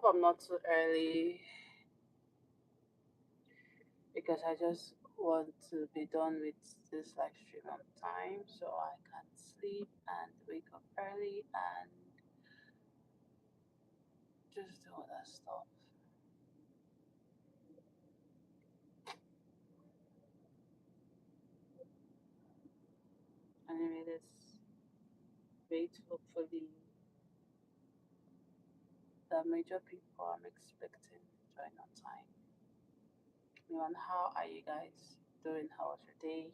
I'm not too early because I just want to be done with this live stream on time so I can sleep and wake up early and just do other stuff. Anyway, let's wait. Hopefully, the major people I'm expecting join on time. And how are you guys doing? How was your day?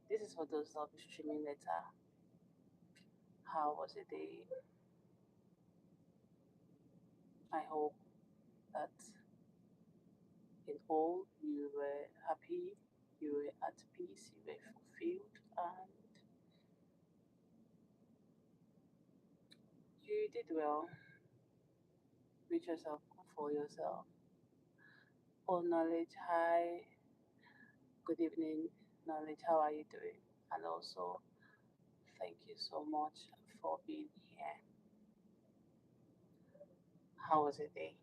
This is for those that'll be streaming later. How was the day? I hope that in all you were happy, you were at peace, you were fulfilled, and you did well. Reach yourself for yourself. Oh, knowledge, hi, good evening, knowledge, how are you doing? And also, thank you so much for being here. How was the day?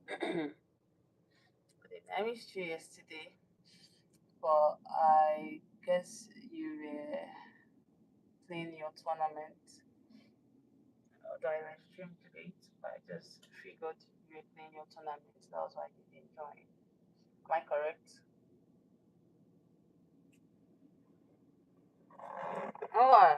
Good evening. I missed you yesterday, but I guess you were playing your tournament. Although I was streamed late, but I just figured you were playing your tournament. That was why you didn't join. Am I correct? Oh,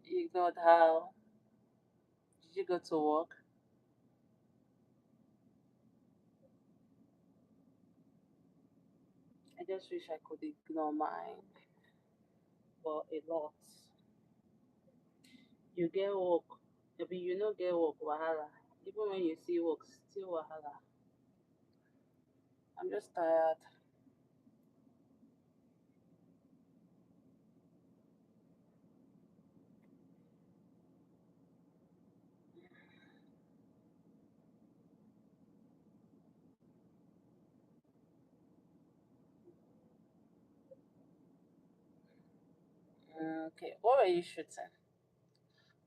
you got how? Did you go to work? I just wish I could ignore mine, but a lot. You get work, maybe you no get work wahala. Even when you see work, still wahala. I'm just tired. Okay, what were you shooting?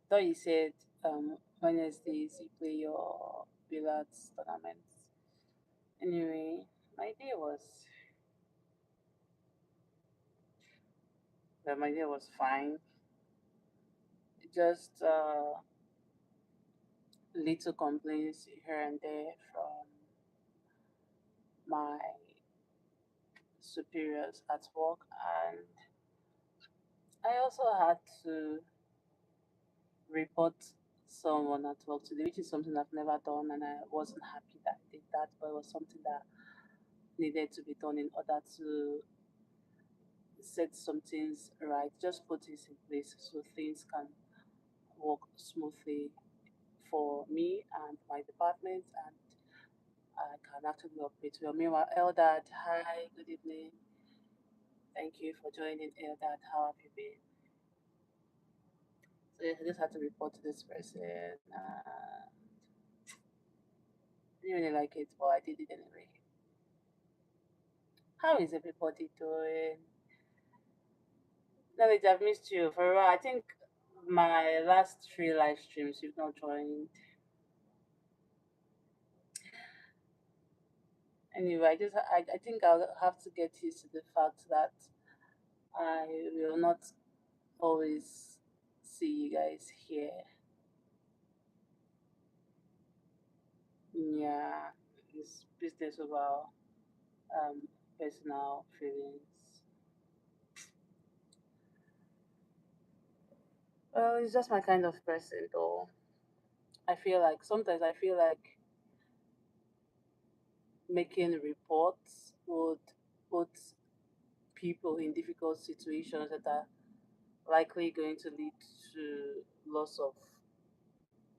Thought you said Wednesdays you play your billiards tournaments. Anyway, my day was fine. Just little complaints here and there from my superiors at work, and I also had to report someone at work today, which is something I've never done, and I wasn't happy that I did that, but it was something that needed to be done in order to set some things right, just put things in place so things can work smoothly for me and my department, and I can actually operate well. Meanwhile, Eldad, hi, good evening. Thank you for joining, Eldad. How have you been? So yes, I just had to report to this person. Didn't really like it, but I did it anyway. How is everybody doing? Knowledge, I've missed you for a while. I think my last three live streams you've not joined. Anyway, I think I'll have to get used to the fact that I will not always see you guys here. Yeah, it's business over um personal feelings. Well, it's just my kind of person though. I feel like making reports would put people in difficult situations that are likely going to lead to loss of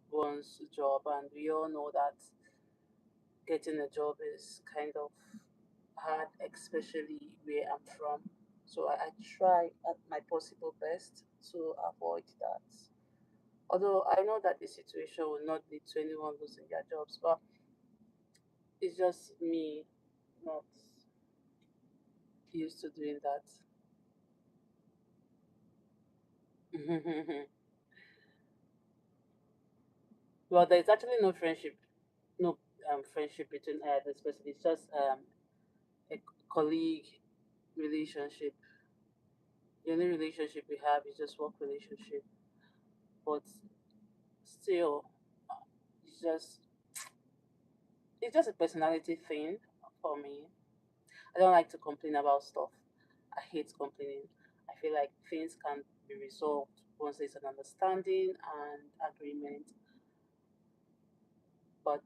one's job, and we all know that getting a job is kind of hard, especially where I'm from. So I try at my possible best to avoid that. Although I know that the situation will not lead to anyone losing their jobs, but it's just me not used to doing that. Well, there's actually no friendship, no friendship between this person. It's just a colleague relationship. The only relationship we have is just work relationship, but still, it's just it's just a personality thing for me. I don't like to complain about stuff. I hate complaining. I feel like things can be resolved once there's an understanding and agreement. But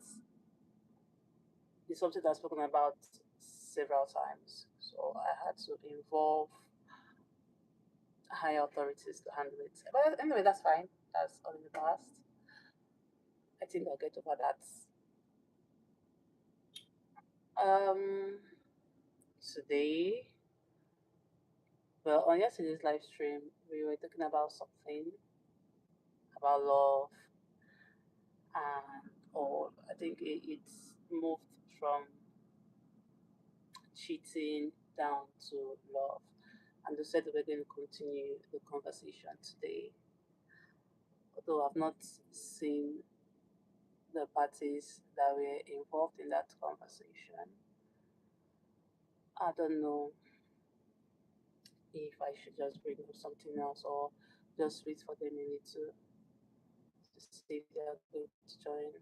it's something that's spoken about several times. So I had to involve higher authorities to handle it. But anyway, that's fine. That's all in the past. I think I'll get over that. Um, Today, well, on yesterday's live stream, we were talking about something about love and all. I think it's moved from cheating down to love. And they said we're going to continue the conversation today. Although I've not seen the parties that were involved in that conversation, I don't know if I should just bring up something else or just wait for them maybe to see if they are going to join.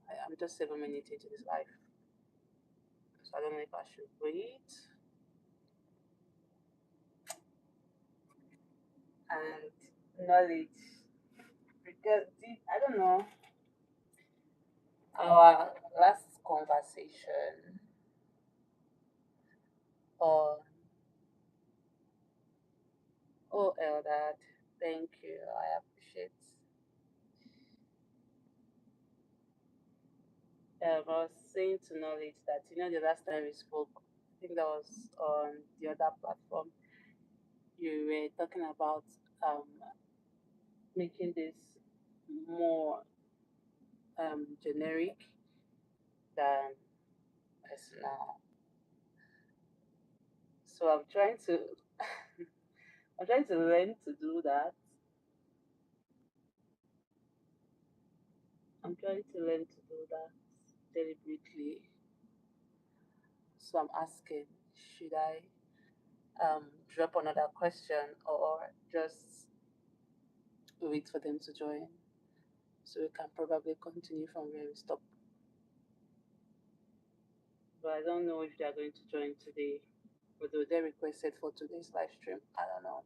I'm just 7 minutes into this life, so I don't know if I should wait and knowledge because I don't know our last conversation on oh Eldad, thank you, I appreciate. I was saying to knowledge that the last time we spoke, I think that was on the other platform. You were talking about um making this more generic than personal. So I'm trying to I'm trying to learn to do that. I'm trying to learn to do that deliberately. So I'm asking, should I drop another question or just wait for them to join so we can probably continue from where we stop? But I don't know if they are going to join today. Although they requested for today's live stream. I don't know.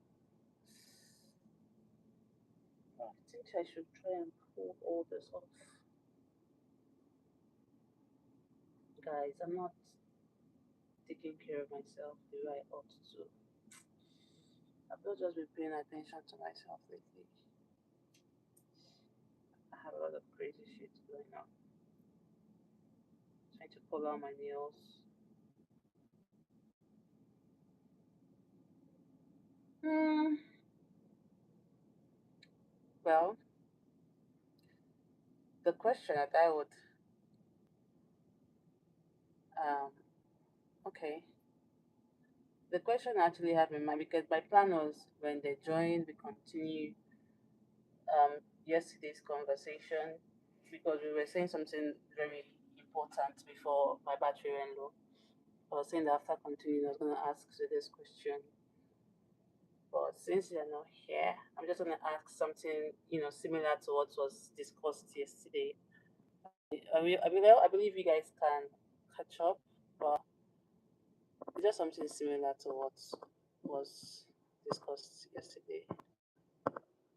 I think I should try and pull all this off. Guys, I'm not taking care of myself the way I ought to. I've not just been paying attention to myself lately. I have a lot of crazy shit going on. Trying to color my nails. Hmm. Well, the question that I would okay. The question I actually have in mind because my plan was when they join, we continue yesterday's conversation because we were saying something very important before my battery ran low. I was saying that after continuing, I was going to ask today's question. But since you're not here, I'm just going to ask something, similar to what was discussed yesterday. I believe you guys can catch up, but it's just something similar to what was discussed yesterday.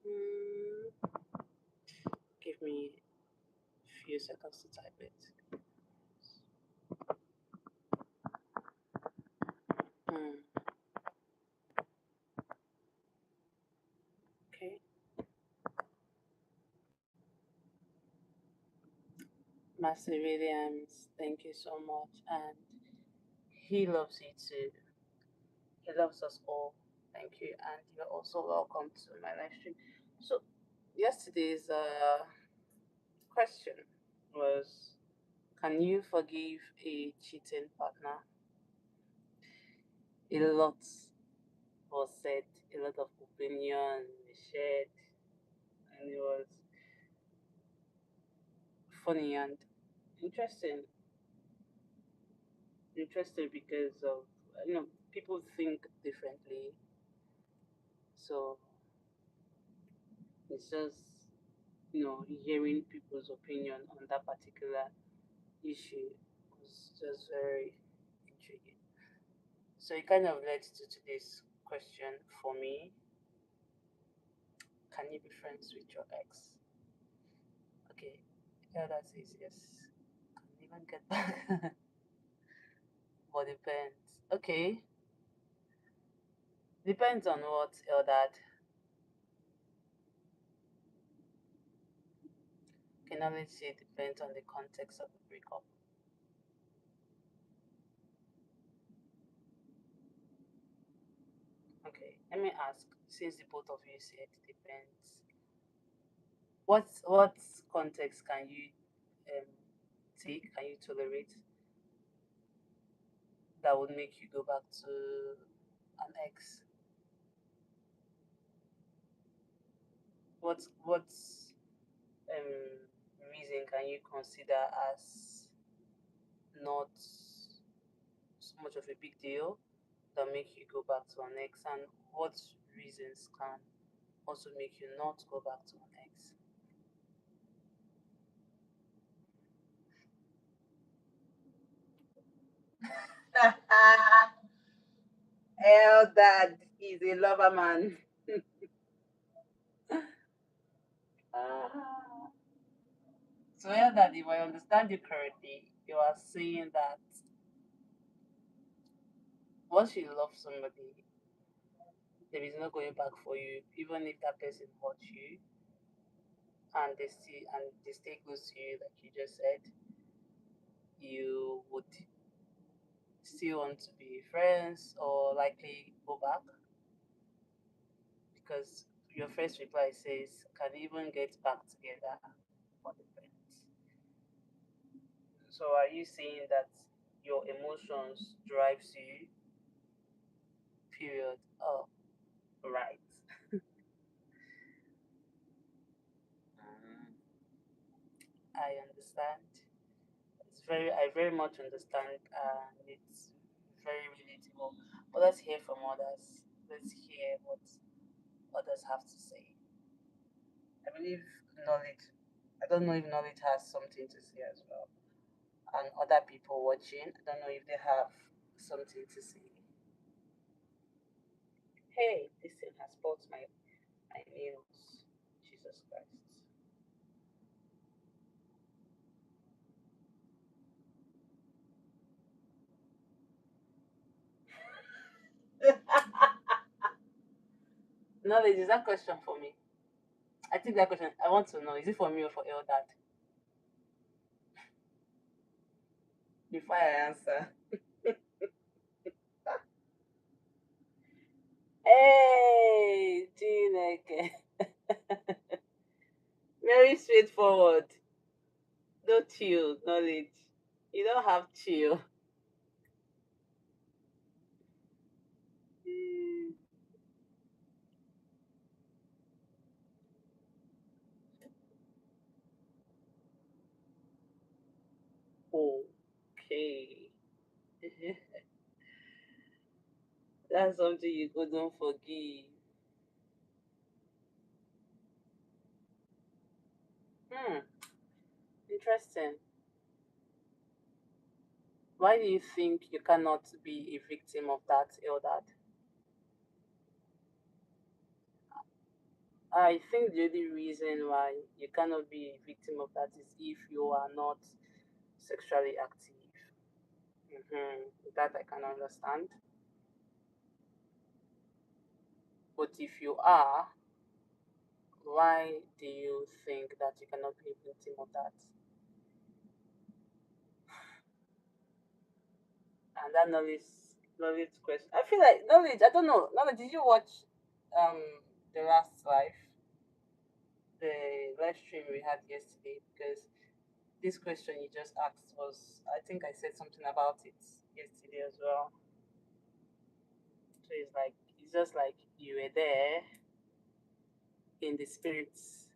Mm, give me a few seconds to type it. Mm, okay. Master Williams, thank you so much. And he loves you too. He loves us all. Thank you, and you're also welcome to my live stream. So, yesterday's question was, can you forgive a cheating partner? A lot was said, a lot of opinion shared, and it was funny and interesting. Interesting because of, people think differently, so it's just, hearing people's opinion on that particular issue was just very intriguing. So it kind of led to today's question for me: can you be friends with your ex? Okay, yeah, that says yes. Can even get back, but depends. Okay, depends on what, that can only say depends on the context of the breakup. Okay, let me ask. Since the both of you said depends, what context can you um take? Can you tolerate that would make you go back to an ex? What reason can you consider as not so much of a big deal that make you go back to an ex, and what reasons can also make you not go back to an ex? Dad is a lover man. Ah. So, Dad, if I understand you correctly, you are saying that once you love somebody, there is no going back for you, even if that person hurt you, and they stay close to you, like you just said, you would still want to be friends or likely go back, because your first reply says can even get back together for the friends. So are you saying that your emotions drives you? Period. Oh, right. Mm, I understand. I very much understand, and it's very relatable. But let's hear from others. Let's hear what others have to say. I believe knowledge. I don't know if knowledge has something to say as well. And other people watching, I don't know if they have something to say. Hey, this thing has spoiled my nails. Jesus Christ. Knowledge, is that question for me? I think that question, I want to know, is it for me or for Eldad? Before I answer. Hey, Chineke. Very straightforward. No chill, knowledge. You don't have chill. Okay. That's something you couldn't forgive. Hmm, interesting. Why do you think you cannot be a victim of that or that? I think the only reason why you cannot be a victim of that is if you are not sexually active. That I can understand. But if you are, why do you think that you cannot be a victim of that? And that knowledge Knowledge question. I feel like knowledge. I don't know. Knowledge. Did you watch um the last live stream we had yesterday? Because this question you just asked was, I think I said something about it yesterday as well. So it's just like you were there in the spirits.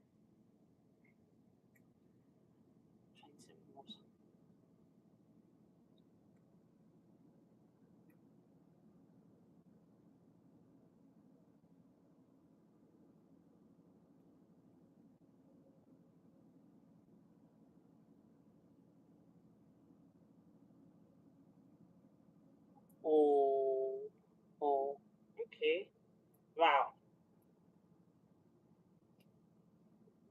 Trying to remove. Oh, oh, okay. Wow.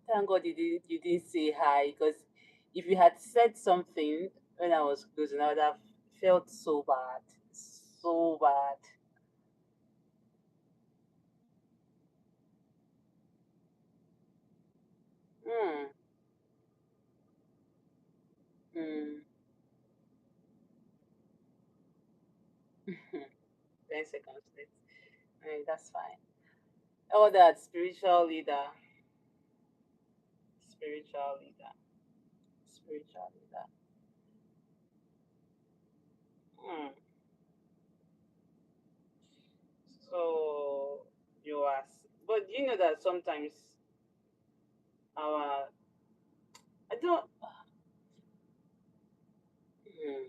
Thank God you didn't say hi, because if you had said something when I was closing, I would have felt so bad. So bad. Hmm. Hmm. 10 seconds late. That's fine. Oh, that spiritual leader. Spiritual leader. Spiritual leader. Hmm. So you ask, but you know that sometimes our I don't. Hmm.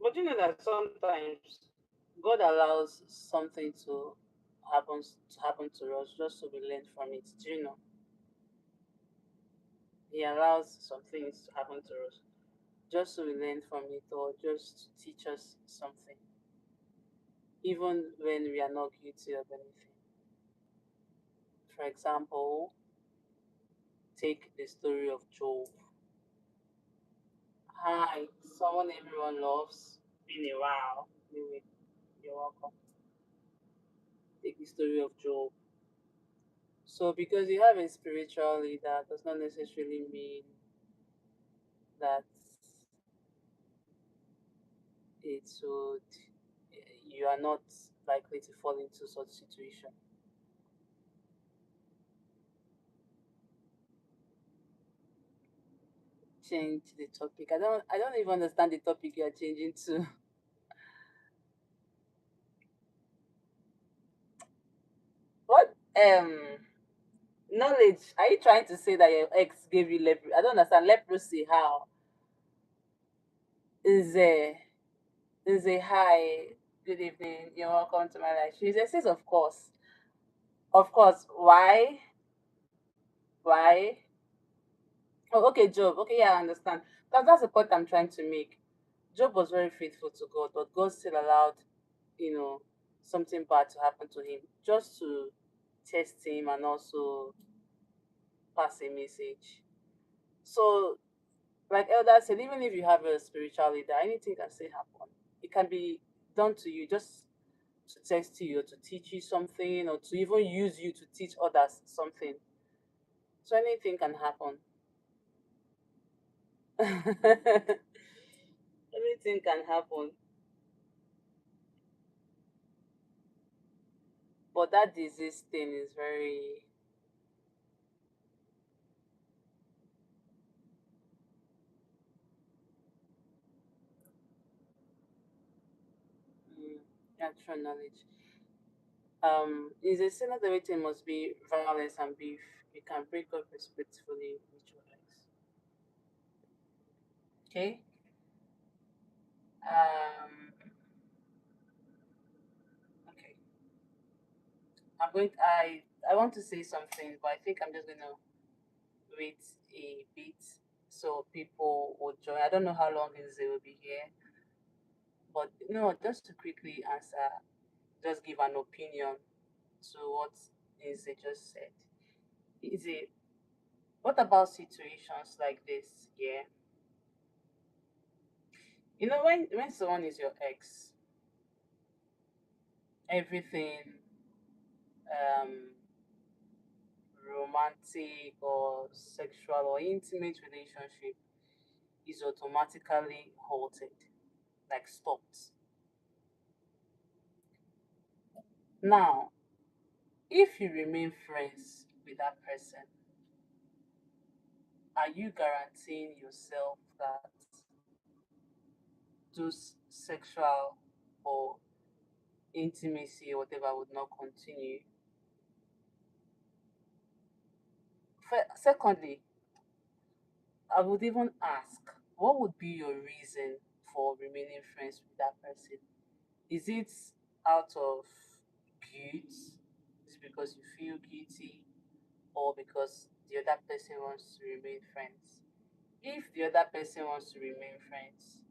But you know that sometimes God allows something to happen to us just so we learn from it. Do you know? He allows some things to happen to us just so we learn from it, or just to teach us something, even when we are not guilty of anything. For example, take the story of Job. Hi, someone everyone loves. Been a while. Anyway, you're welcome. Take the story of Job. So, because you have a spiritual leader, does not necessarily mean that it would you are not likely to fall into such situation. Change the topic. I don't even understand the topic you are changing to. What knowledge? Are you trying to say that your ex gave you leprosy? I don't understand leprosy. How is a hi? Good evening. You're welcome to my life. She says, of course, of course. Why? Why? Oh, okay, Job. Okay, yeah, I understand. That's the point I'm trying to make. Job was very faithful to God, but God still allowed, you know, something bad to happen to him just to test him and also pass a message. So, like Elder said, even if you have a spiritual leader, anything can still happen. It can be done to you just to test you or to teach you something or to even use you to teach others something. So anything can happen. Anything can happen. But that disease thing is very, natural knowledge. Is a sin that everything must be violence and beef. You can break up respectfully with your ex. Okay. Um. Okay. I want to say something, but I think I'm just gonna wait a bit so people will join. I don't know how long is they will be here, but no, just to quickly answer, just give an opinion to what is they just said. Is it what about situations like this? Yeah, when someone is your ex, everything um romantic or sexual or intimate relationship is automatically halted. like stopped. Now, if you remain friends with that person, are you guaranteeing yourself that those sexual or intimacy or whatever would not continue? Secondly, I would even ask, what would be your reason for remaining friends with that person? Is it out of guilt? Is it because you feel guilty? Or because the other person wants to remain friends? If the other person wants to remain friends,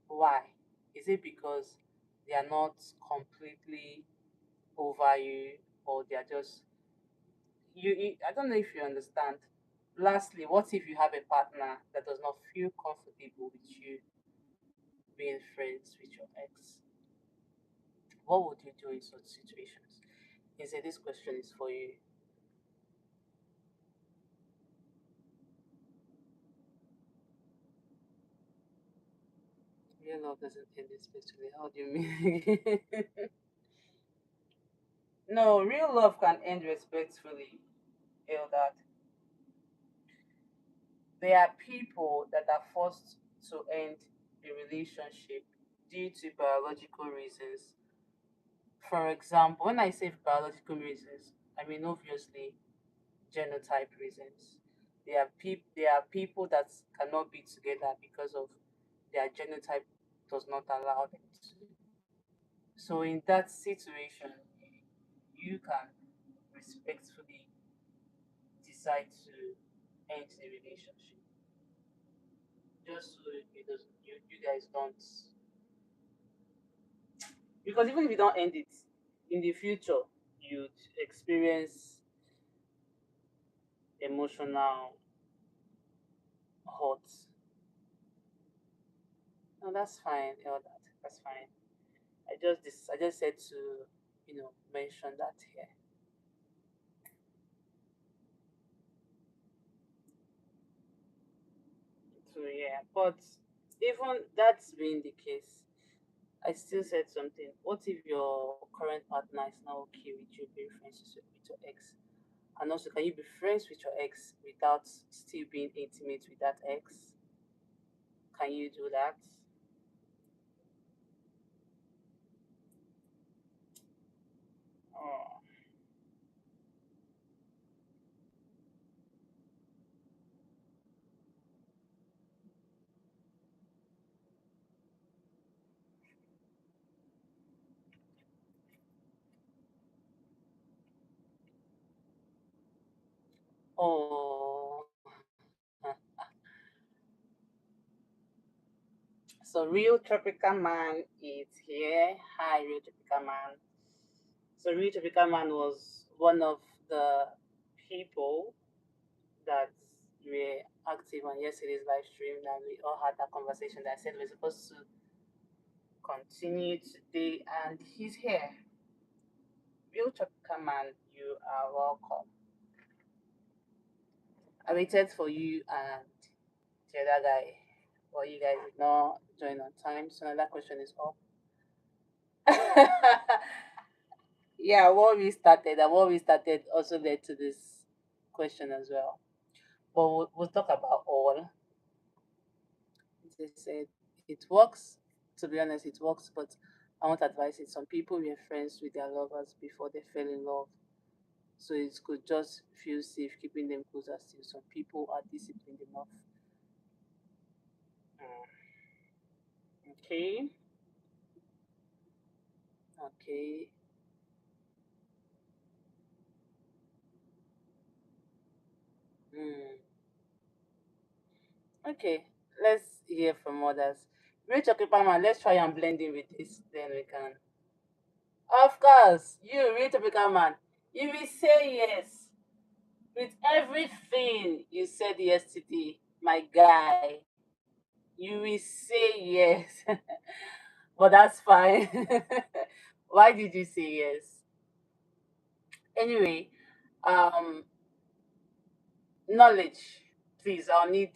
why? Is it because they are not completely over you, or they are just I don't know if you understand. Lastly, what if you have a partner that does not feel comfortable with you being friends with your ex? What would you do in such situations? He said this question is for you. Real love doesn't end respectfully. How do you mean? No, real love can end respectfully. That there are people that are forced to end a relationship due to biological reasons. For example, when I say biological reasons, I mean obviously genotype reasons. There are people that cannot be together because of their genotype does not allow them to. So in that situation, you can respectfully decide to end the relationship, just so you guys don't, because even if you don't end it in the future, you'd experience emotional hurt. No, that's fine. All that, that's fine. I just said to mention that here. So yeah, but even that's being the case, I still said something. What if your current partner is not okay with you being friends with your ex? And also, can you be friends with your ex without still being intimate with that ex? Can you do that? Oh, oh. So real tropical man is here. Hi, real tropical man. So real tropical man was one of the people that were active on yesterday's live stream, and we all had that conversation that I said we're supposed to continue today, and he's here. Real tropical man, you are welcome. I waited for you and the other guy, but you guys did not join on time, so now that question is up. Yeah, what we started also led to this question as well. But we'll talk about all. They said it works. To be honest, it works, but I won't advise it. Some people were friends with their lovers before they fell in love, so it could just feel safe keeping them closer still. Some people are disciplined enough. Mm, okay, okay. Mm, okay, let's hear from others. Rich Okipama, let's try and blend in with this, then we can. Of course, you, Rich Okipama, you will say yes with everything you said yesterday, my guy. You will say yes, but that's fine. Why did you say yes? Anyway, um, knowledge, please. I'll need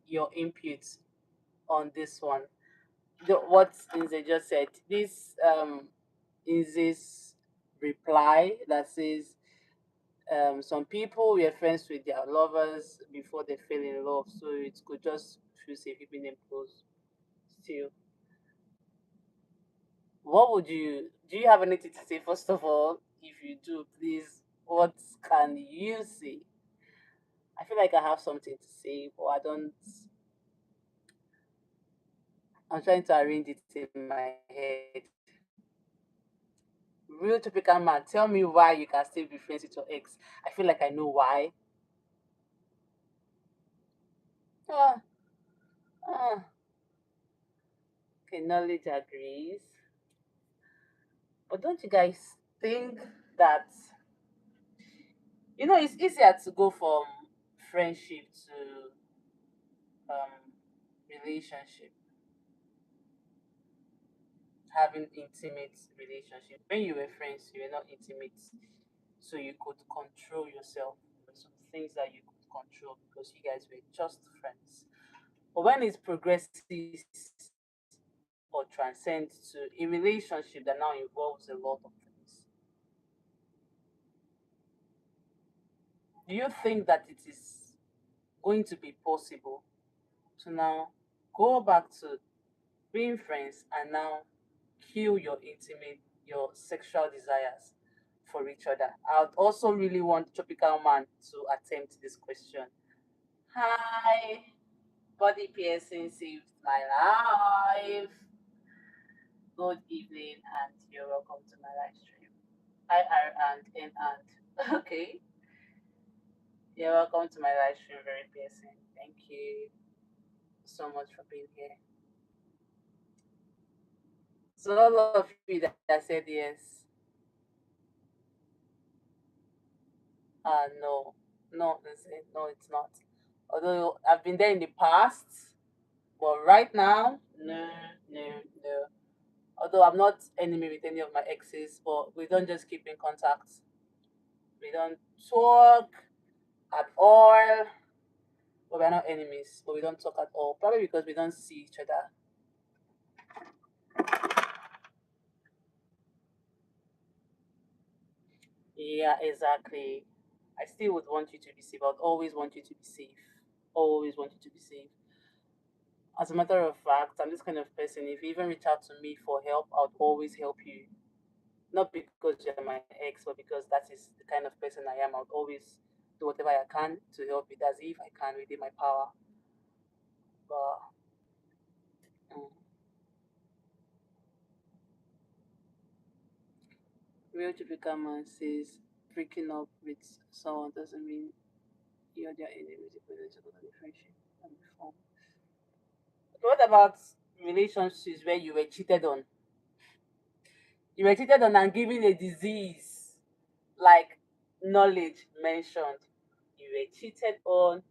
your input on this one. what Inze just said. This Inze's reply that says some people were friends with their lovers before they fell in love, so it could just feel safe keeping them close. Still, what would you do? You have anything to say? First of all, if you do, please, what can you say? I feel like I have something to say, but I don't. I'm trying to arrange it in my head. Real typical man, tell me why you can still be friends with your ex. I feel like I know why. Ah, ah. Okay, knowledge agrees. But don't you guys think that it's easier to go from friendship to relationship, having intimate relationship. When you were friends, you were not intimate, so you could control yourself. There were some things that you could control because you guys were just friends. But when it progresses or transcends to a relationship that now involves a lot of things, do you think that it is going to be possible to now go back to being friends and now kill your sexual desires for each other? I would also really want Tropical Man to attempt this question. Hi, body piercing saved my life. Good evening, and you're welcome to my live stream. Hi, R and N and. Okay, you're welcome to my live stream, very piercing. Thank you so much for being here. So all of you that said yes, no, no, listen, no, it's not. Although I've been there in the past, but right now, no, no, no. Although I'm not enemy with any of my exes, but we don't just keep in contact. We don't talk at all. But we're not enemies, but we don't talk at all. Probably because we don't see each other. Yeah, exactly. I still would want you to be safe. I would always want you to be safe. Always want you to be safe. As a matter of fact, I'm this kind of person. If you even reach out to me for help, I would always help you. Not because you're my ex, but because that is the kind of person I am. I would always do whatever I can to help you as if I can within my power. But mm, real typical man says breaking up with someone doesn't mean you're their enemy. It's equivalent to the friendship and before. What about relationships where you were cheated on? You were cheated on and given a disease, like knowledge mentioned. You were cheated on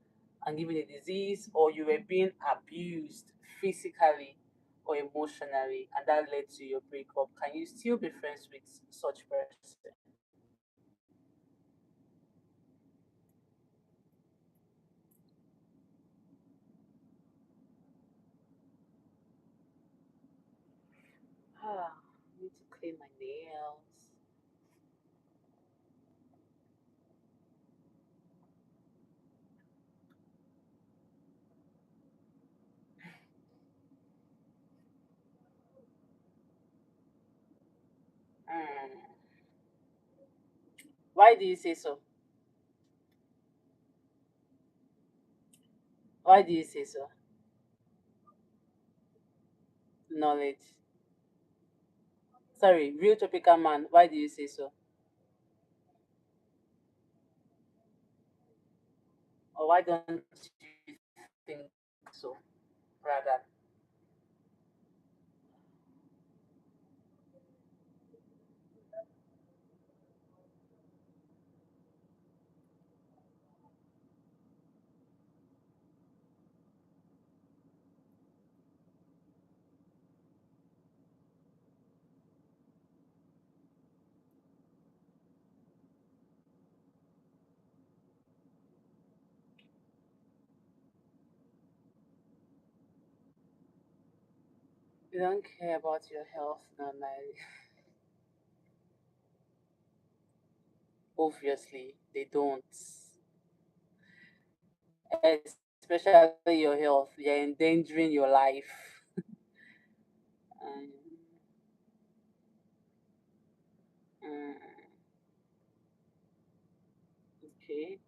and given a disease, or you were being abused physically or emotionally, and that led to your breakup. Can you still be friends with such person? Ah, I need to clean my nails. Hmm. Why do you say so? Why do you say so? Knowledge. Sorry, real tropical man. Why do you say so? Or why don't you think so? Rather, You don't care about your health, no, like, obviously they don't. Especially your health, you're endangering your life. Um, mm, okay.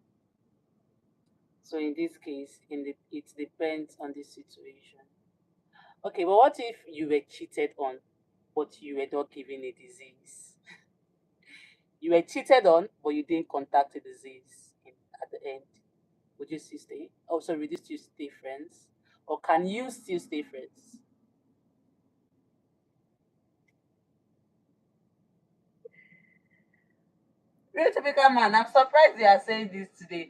So in this case, it depends on the situation. Okay, but what if you were cheated on, but you were not given a disease? You were cheated on, but you didn't contact a disease at the end. Would you still stay? Oh, sorry, would you still stay friends? Or can you still stay friends? Real typical man, I'm surprised they are saying this today.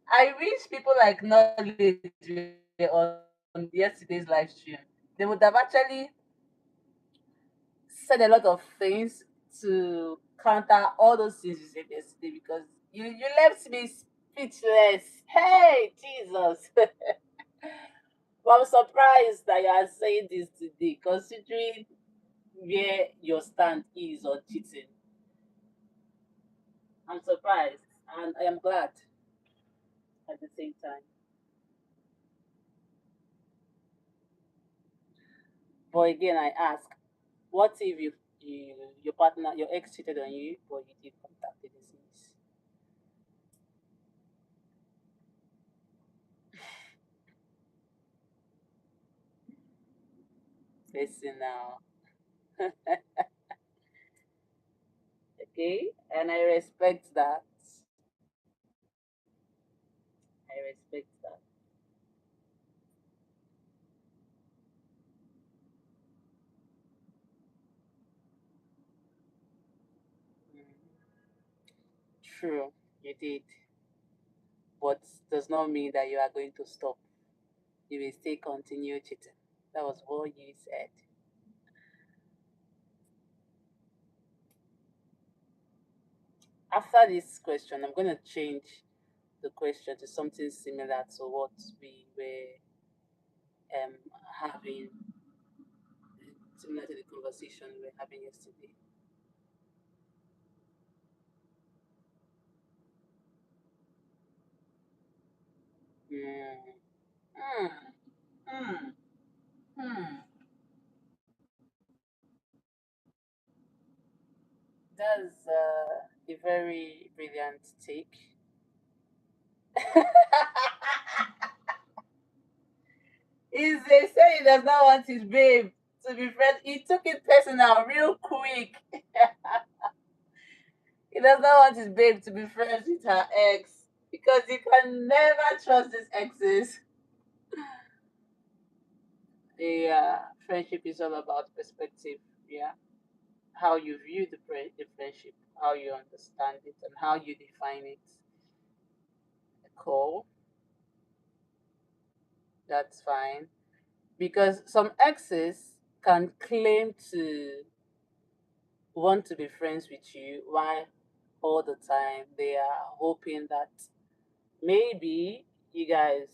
I wish people like knowledge were on yesterday's live stream. They would have actually said a lot of things to counter all those things you said yesterday because you left me speechless. Hey, Jesus. But I'm surprised that you are saying this today, considering where your stand is on cheating. I'm surprised and I am glad at the same time. But again, I ask, what if your partner, your ex cheated on you, but you did contact the disease? Listen now, okay? And I respect that. I respect that. Mm. True, you did, but does not mean that you are going to stop. You will still continue cheating. That was what you said. After this question, I'm going to change the question to something similar to what we were um, having, similar to the conversation we were having yesterday. Mm. Mm. Mm. Hmm. That's a very brilliant take. Is they say he does not want his babe to be friends. He took it personal real quick. He does not want his babe to be friends with her ex because you can never trust his exes. Yeah, friendship is all about perspective. Yeah, how you view the friendship, how you understand it, and how you define it. Cool, that's fine. Because some exes can claim to want to be friends with you while all the time they are hoping that maybe you guys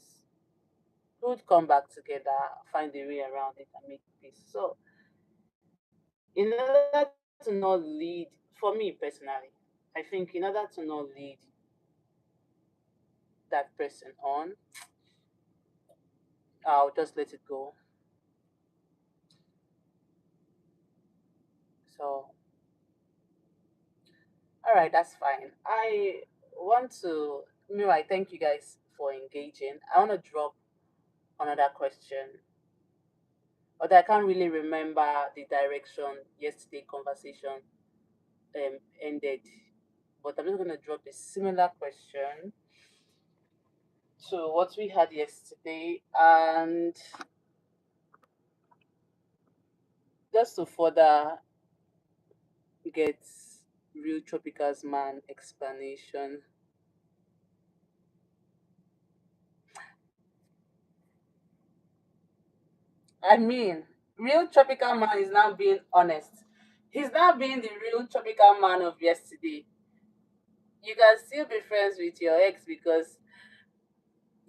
could come back together, find a way around it, and make peace. So, in order to not lead, for me personally, I think in order to not lead that person on, I'll just let it go. So, all right, that's fine. I want to, meanwhile, thank you guys for engaging. I want to drop another question, but I can't really remember the direction yesterday conversation ended. But I'm just going to drop a similar question to what we had yesterday, and just to further get real Tropicals man explanation. I mean, real tropical man is now being honest. He's now being the real tropical man of yesterday. You can still be friends with your ex because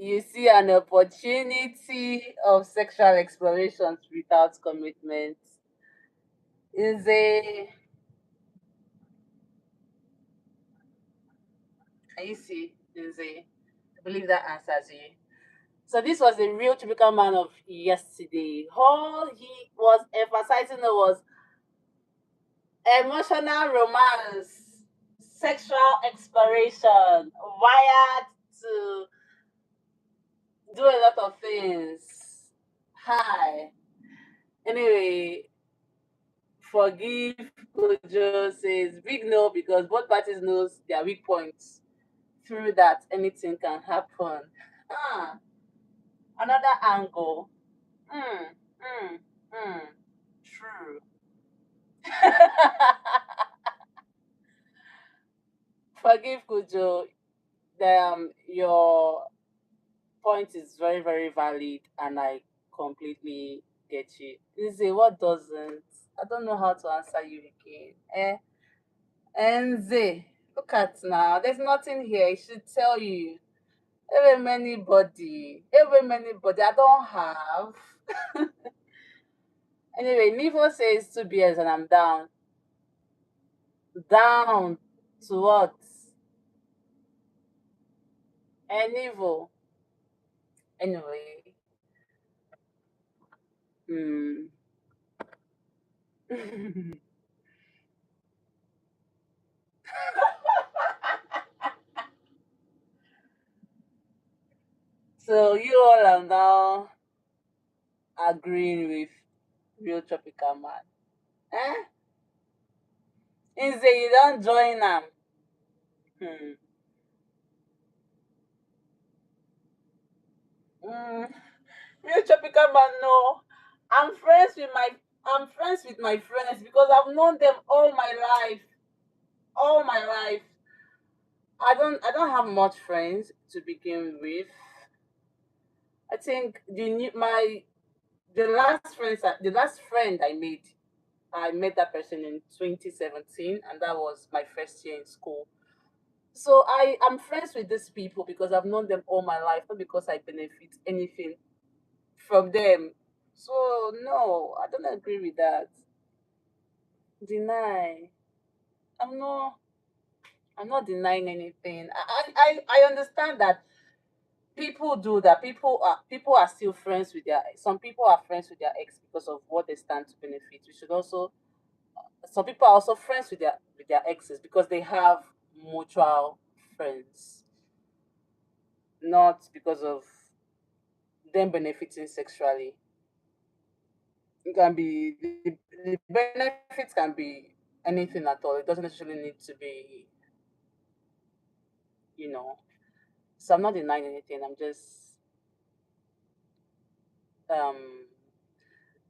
You see an opportunity of sexual explorations without commitment. Is a Can you see? Is a I believe that answers you. So this was a real typical man of yesterday. All he was emphasizing was emotional romance, sexual exploration, wired to do a lot of things. Hi. Anyway, forgive Kojo says big no because both parties knows their weak points. Through that, anything can happen. Ah, another angle. Hmm. Hmm. Hmm. True. Forgive Kojo. Your point is very, very valid, and I completely get you. Lizzie, what doesn't? I don't know how to answer you again. Enze, look at now. There's nothing here. I should tell you. Every many body. I don't have. Anyway, Nivo says 2 beers and I'm down. Down to what? And Nivo. Anyway. Hmm. So you all are now agreeing with real tropical man. Eh? Inze, you don't join them. Hmm. Mm. Real tropical man, no. I'm friends with my I'm friends with my friends because I've known them all my life. All my life. I don't have much friends to begin with. I think the last friend I met that person in 2017, and that was my first year in school. So I am friends with these people because I've known them all my life, not because I benefit anything from them. So no, I don't agree with that. Deny. I'm not. I'm not denying anything. I understand that people do that. People are still friends with their. Some people are friends with their ex because of what they stand to benefit. We should also. Some people are also friends with their exes because they have mutual friends, not because of them benefiting sexually. It can be the benefits can be anything at all. It doesn't necessarily need to be, you know. So I'm not denying anything. Um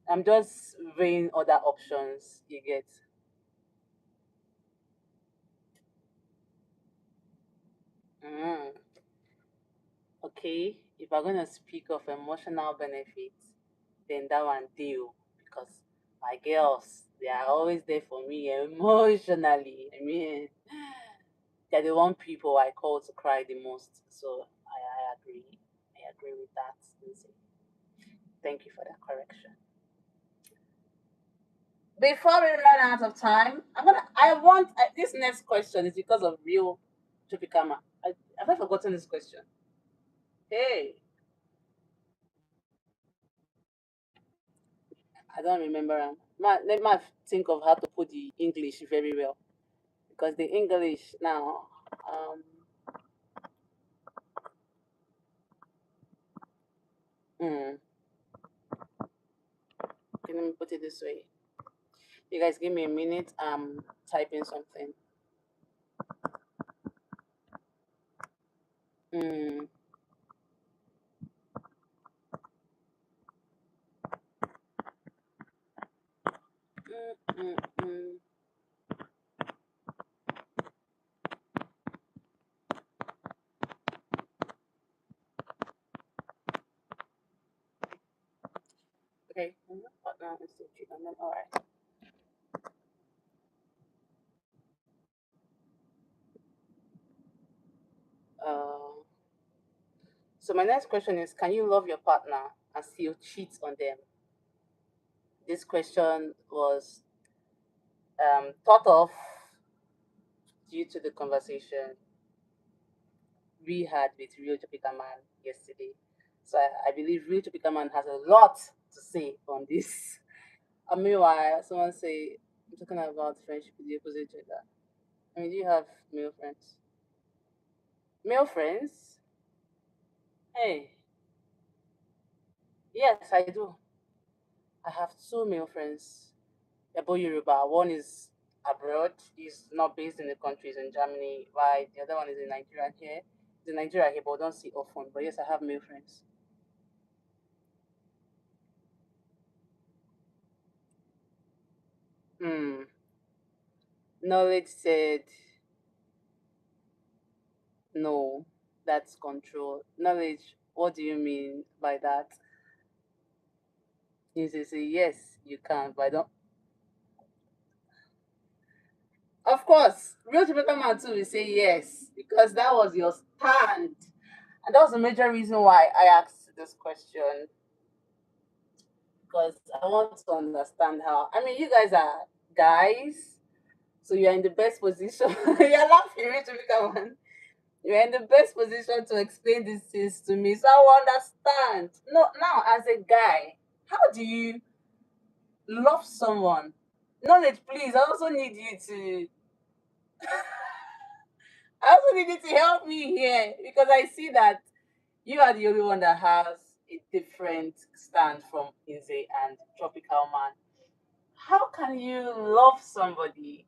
I'm just weighing other options. You get. Mm, okay. If I'm gonna speak of emotional benefits, then that one deal because my girls they are always there for me emotionally. I mean, they're the one people I call to cry the most. So I agree. I agree with that. Lindsay. Thank you for that correction. Before we run out of time, this next question is because of real Tropicama. Have I forgotten this question? Hey, I don't remember. Let me think of how to put the English very well because the English now. Um, mm, okay, let me put it this way. You guys give me a minute. I'm typing something. Mm, mm, mm, mm. Okay. Partner institute, and then all right. Uh, So my next question is: can you love your partner and still cheat on them? This question was thought of due to the conversation we had with Real Topeka Man yesterday. So I believe Real Topeka Man has a lot to say on this. And meanwhile, someone say, I'm talking about friendship with the opposite gender. I mean, do you have male friends? Male friends? Hey, yes, I do. I have two male friends. They're both Yoruba. One is abroad. He's not based in the country. He's in Germany. While the other one is in Nigeria here. He's in Nigeria here, but don't see often. But yes, I have male friends. Hmm. Knowledge said no. That's control. Knowledge. What do you mean by that? You say yes, you can, but I don't. Of course, real Jamaican man too will say yes because that was your stand, and that was the major reason why I asked this question because I want to understand how. I mean, you guys are guys, so you're in the best position. You're laughing, real Jamaican man. You're in the best position to explain these things to me, so I will understand. No, now as a guy, how do you love someone? Knowledge, please. I also need you to I also need you to help me here because I see that you are the only one that has a different stand from Inze and Tropical Man. How can you love somebody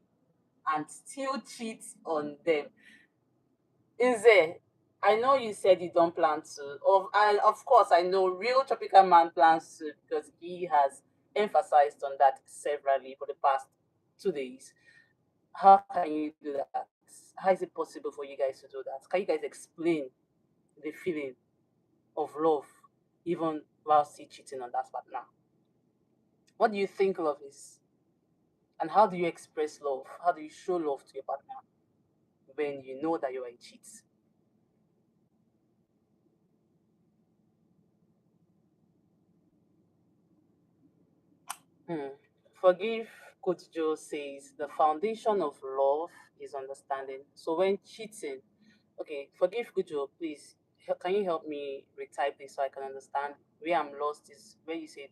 and still cheat on them? Inze, I know you said you don't plan to. And of course, I know real Tropical Man plans to because he has emphasized on that severally for the past 2 days. How can you do that? How is it possible for you guys to do that? Can you guys explain the feeling of love even while still cheating on that partner? What do you think love is? And how do you express love? How do you show love to your partner when you know that you are a cheat? Hmm. Forgive Coach Joe says the foundation of love is understanding. So when cheating, okay, forgive Coach Joe, please. Can you help me retype this so I can understand? Where I'm lost is where you said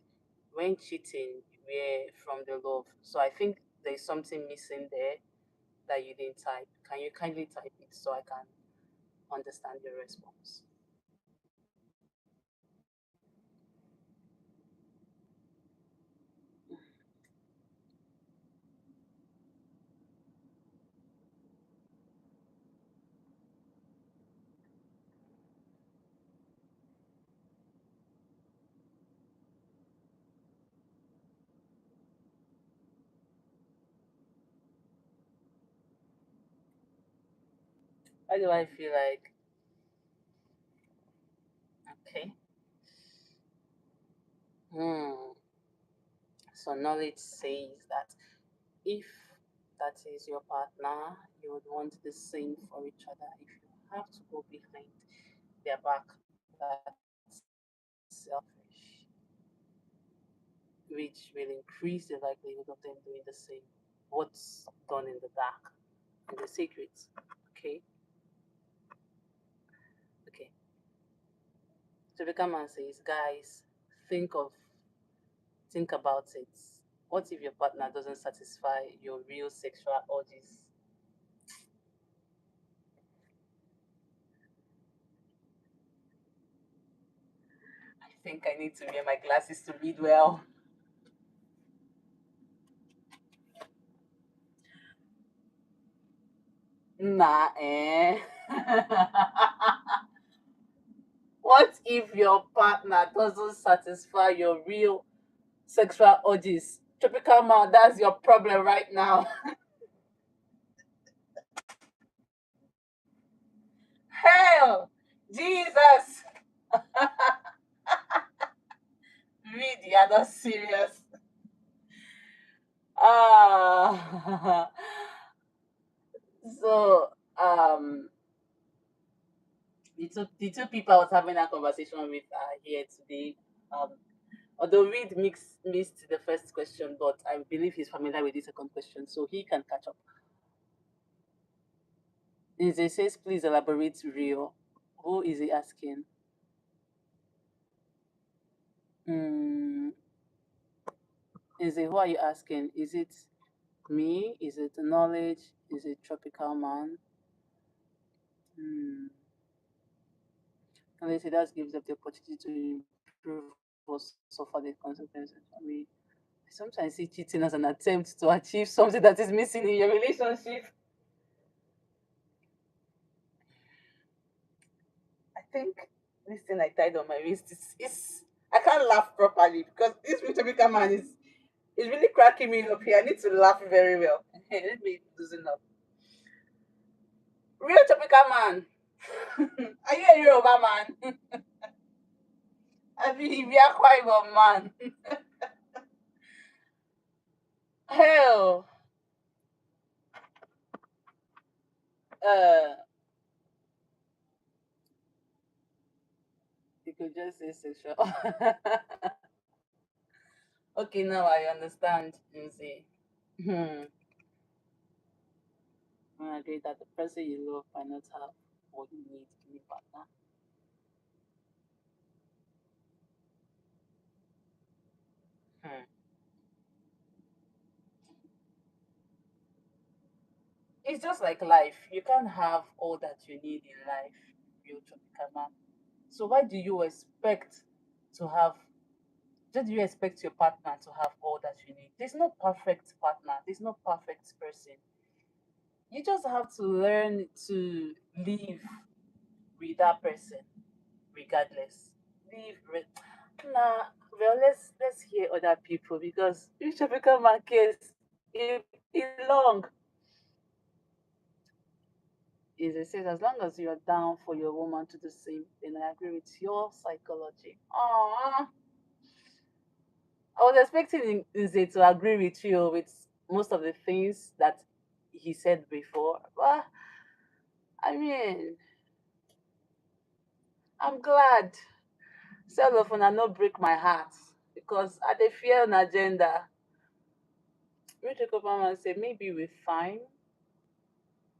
when cheating, we're from the love. So I think there's something missing there that you didn't type. Can you kindly type it so I can understand your response? Why do I feel like okay? Hmm. So knowledge says that if that is your partner, you would want the same for each other. If you have to go behind their back, that's selfish, which will increase the likelihood of them doing the same. What's done in the dark and the secret. Okay, okay. So the man says, guys, think of think about it. What if your partner doesn't satisfy your real sexual urges? I think I need to wear my glasses to read well. Nah, eh. What if your partner doesn't satisfy your real sexual urges? Tropical man, that's your problem right now. Hell, Jesus, read, you're not serious. Ah, so um, the the two people I was having that conversation with are here today. Um, although Reed missed the first question, but I believe he's familiar with the second question, so he can catch up. It says, please elaborate real. Who is he asking? Mm, is it who are you asking? Is it me? Is it knowledge? Is it tropical man? Hmm. And they say that gives them the opportunity to improve or suffer the consequences. I mean, I sometimes see cheating as an attempt to achieve something that is missing in your relationship. I think this thing I tied on my wrist is I can't laugh properly because this Rhetorical man is really cracking me up here. I need to laugh very well. Let me loosen up. Real tropical man. Are you a Yoruba man? I mean, we are quite a man. Hell, uh, you could just say sexual. Okay, now I understand. You see, I agree that the person you love might not have what you need in a partner. Hmm. It's just like life. You can't have all that you need in life. You man. So why do you expect to have? Just do you expect your partner to have all that you need? There's no perfect partner. There's no perfect person. You just have to learn to live with that person, regardless. Live with. Nah, well, let's hear other people because you should become a case. It long. Is it says as long as you're down for your woman to do the same, then I agree with your psychology. Aww. I was expecting Nze to agree with you with most of the things that he said before. But I mean, I'm glad. Sell of una no break my heart because I dey fear an agenda. Rich Obama say maybe we fine,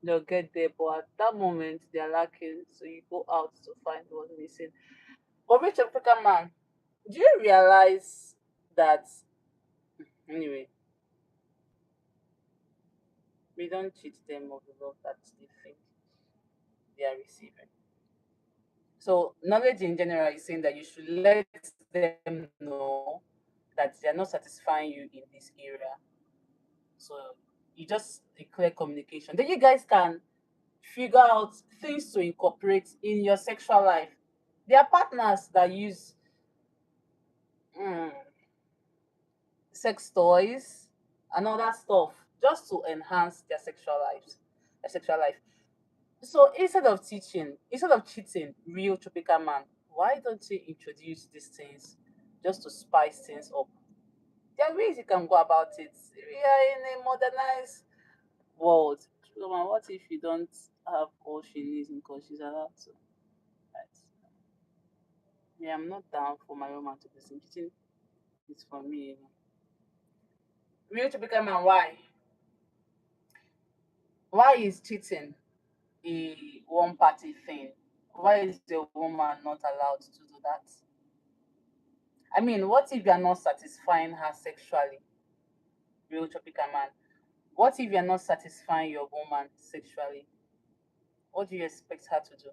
they'll get there, but at that moment they're lacking, so you go out to find what's missing. But Rich African man, do you realize that anyway, we don't cheat them of the love that they think they are receiving? So knowledge in general is saying that you should let them know that they are not satisfying you in this area. So you just declare communication. Then you guys can figure out things to incorporate in your sexual life. There are partners that use mm, sex toys and other stuff just to enhance their sexual life. So instead of cheating, real tropical man, why don't you introduce these things just to spice things up? There are ways you can go about it. We are in a modernized world. So, man, what if you don't have all she needs because she's allowed to? Right? Yeah, I'm not down for my woman to do something. Cheating is for me. Real typical man, why? Why is cheating a one party thing? Why is the woman not allowed to do that? I mean, what if you're not satisfying her sexually? Real tropical man. What if you're not satisfying your woman sexually? What do you expect her to do?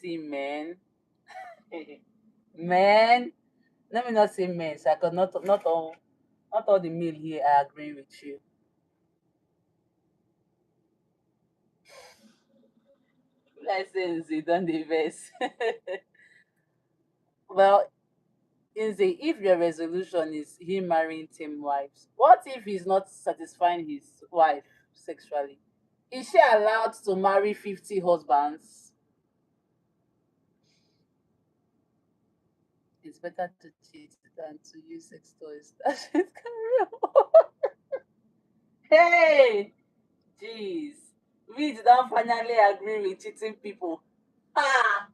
See, man. Man. Let me not say men, so I could not all the male here I agree with you. License you don't invest. Well, is it if your resolution is him marrying 10 wives, what if he's not satisfying his wife sexually? Is she allowed to marry 50 husbands? It's better to cheat than to use sex toys. That shit can real. Hey, jeez. We did not finally agree with cheating people. Ah,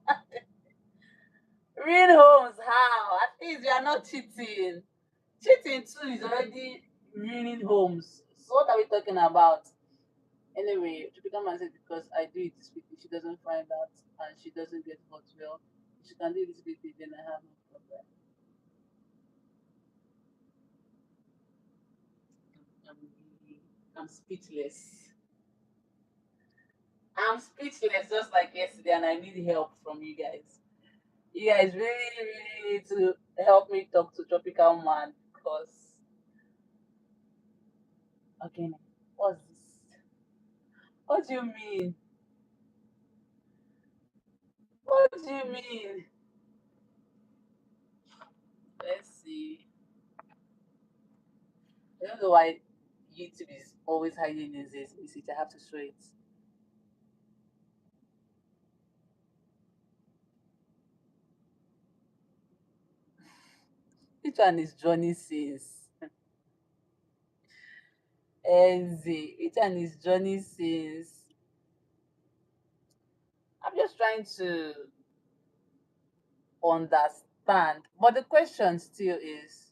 real homes, how? At least we are not cheating. Cheating too is already ruining homes. So what are we talking about? Anyway, to become and say because I do it discreetly, she doesn't find out and she doesn't get hot well. She can do it discreetly, then I have no problem. I'm, I'm speechless. I'm speechless just like yesterday, and I need help from you guys. You guys really need to help me talk to Tropical Man because again, what's this? What do you mean? What do you mean? Let's see. I don't know why YouTube is always hiding this message. I have to show it. Which one is Johnny Sins? Enzi. Which one is Johnny Sins? I'm just trying to understand. But the question still is,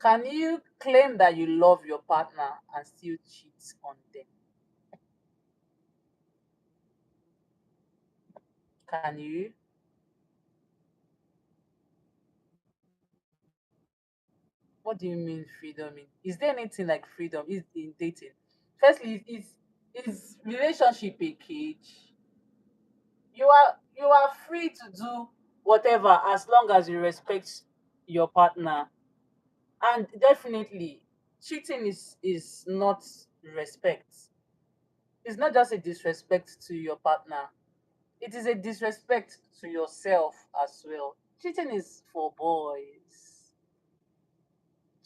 can you claim that you love your partner and still cheat on them? Can you? What do you mean freedom? Is there anything like freedom is in dating? Firstly, is relationship a cage? You are free to do whatever as long as you respect your partner. And definitely cheating is not respect. It's not just a disrespect to your partner. It is a disrespect to yourself as well. Cheating is for boys.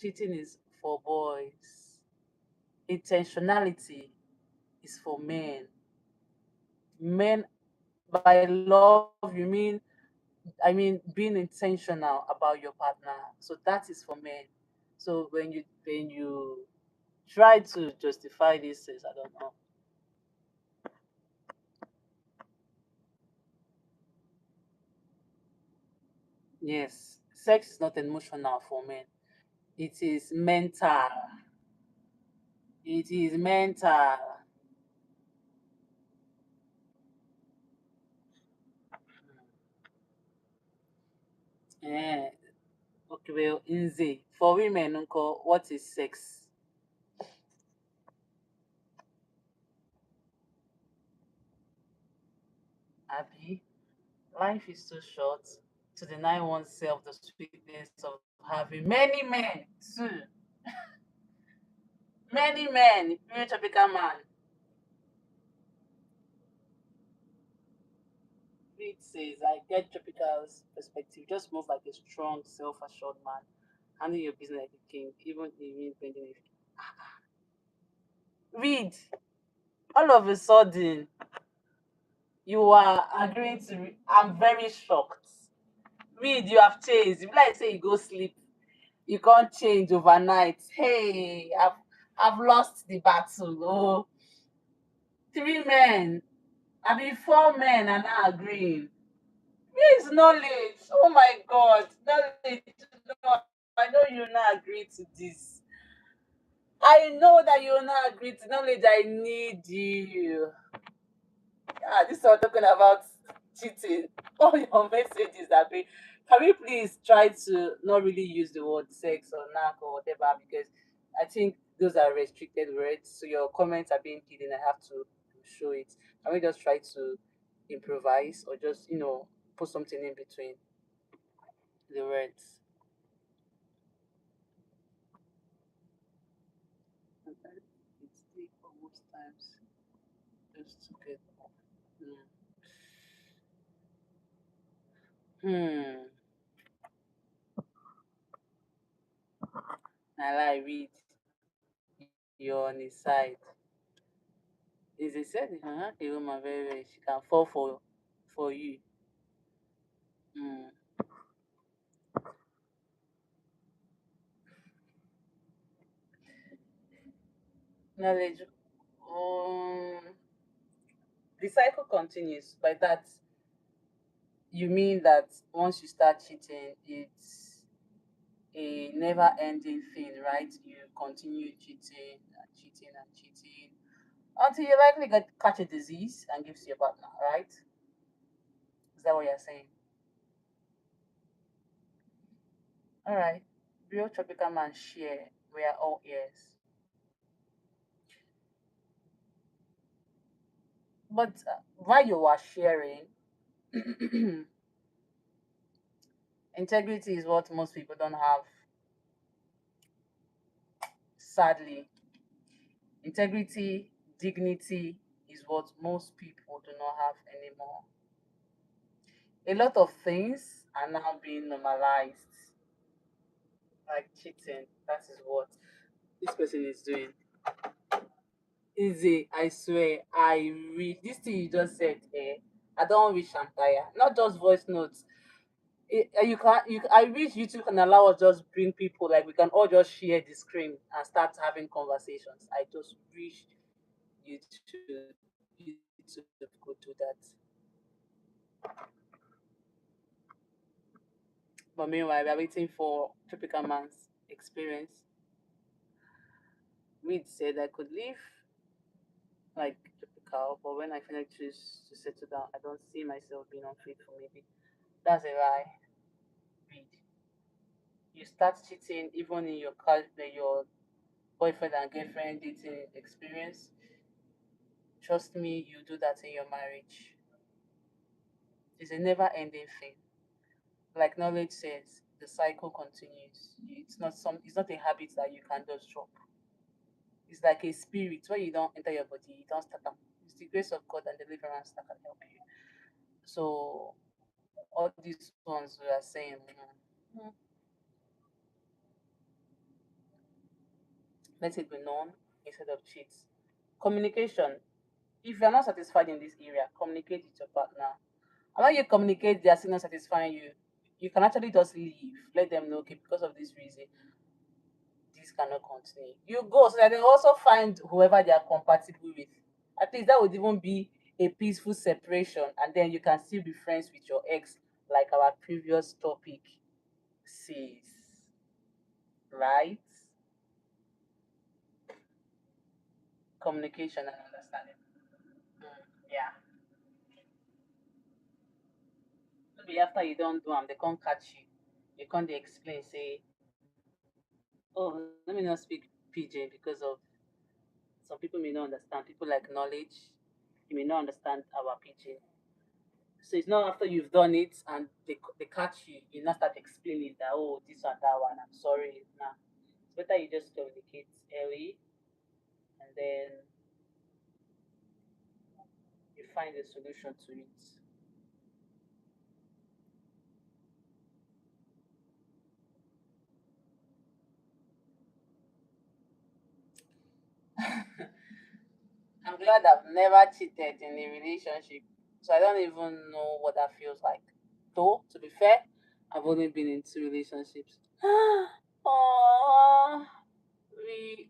Cheating is for boys. Intentionality is for men. Men, by love, I mean being intentional about your partner. So that is for men. So when you try to justify these things, I don't know. Yes, sex is not emotional for men. It is mental. It is mental. Eh, okay, well, Nze, for women, unko, what is sex? Abby, life is too short to deny oneself the sweetness of having many men too. Many men, real tropical man. Reed says, I get Tropical's perspective. Just move like a strong, self assured man. Handle your business like a king, even in bending. Reed, all of a sudden, you are agreeing to. I'm very shocked. Reed, you have changed. If like say you go sleep, you can't change overnight. Hey, I've lost the battle. Oh, three men. I mean, four men are not agreeing. Where is knowledge? Oh my God, knowledge. No, I know you not agree to this. I know that you not agree to knowledge. I need you. Ah, this is what I'm talking about cheating. All your messages are being. Can we please try to not really use the word sex or knack or whatever because I think those are restricted words. So your comments are being hidden. I have to show it. Can we just try to improvise or just put something in between the words? Sometimes it's take almost times just to get off. Hmm. Now I read you're on his side. Is a said a woman very well, she can fall for you. Mm. Knowledge. Um, the cycle continues. By that, you mean that once you start cheating, it's a never ending thing, right? You continue cheating and cheating and cheating until you likely catch a disease and gives to your partner, right? Is that what you're saying? All right. Real tropical man share. We are all ears. But while you are sharing, integrity is what most people don't have. Sadly, integrity, dignity is what most people do not have anymore. A lot of things are now being normalized, like cheating. That is what this person is doing. Easy, I swear. I read this thing you just said. I don't wish I'm tired. Not just voice notes. You can I wish YouTube can allow us just bring people like we can all just share the screen and start having conversations. I just wish YouTube YouTube could do that. But meanwhile, we are waiting for Tropical Man's experience. Reed said I could live like Tropical, but when I finally choose to settle down, I don't see myself being unfaithful. Maybe that's a lie. Reed, you start cheating even in your boyfriend and girlfriend dating experience. Trust me, you do that in your marriage. It's a never-ending thing. Like knowledge says, the cycle continues. It's not a habit that you can just drop. It's like a spirit where you don't enter your body, you don't start up. It's the grace of God and deliverance that can help you. So all these ones we are saying, let it be known instead of cheat. Communication. If you're not satisfied in this area, communicate with your partner. And when you communicate they are still not satisfying you, you can actually just leave. Let them know, okay, because of this reason, this cannot continue. You go so that they also find whoever they are compatible with. At least that would even be a peaceful separation, and then you can still be friends with your ex, like our previous topic says. Right? Communication and understanding. Yeah. Maybe after you don't do them, they can't catch you. You can't dey explain, say, oh, let me not speak PJ because of some people may not understand. People like knowledge, you may not understand our PJ. So it's not after you've done it and they catch you, you now start explaining that, oh, this and that one, I'm sorry. Nah. It's better you just communicate early and then you find a solution to it. I'm glad I've never cheated in a relationship. So I don't even know what that feels like. Though, to be fair, I've only been in two relationships. Oh, we.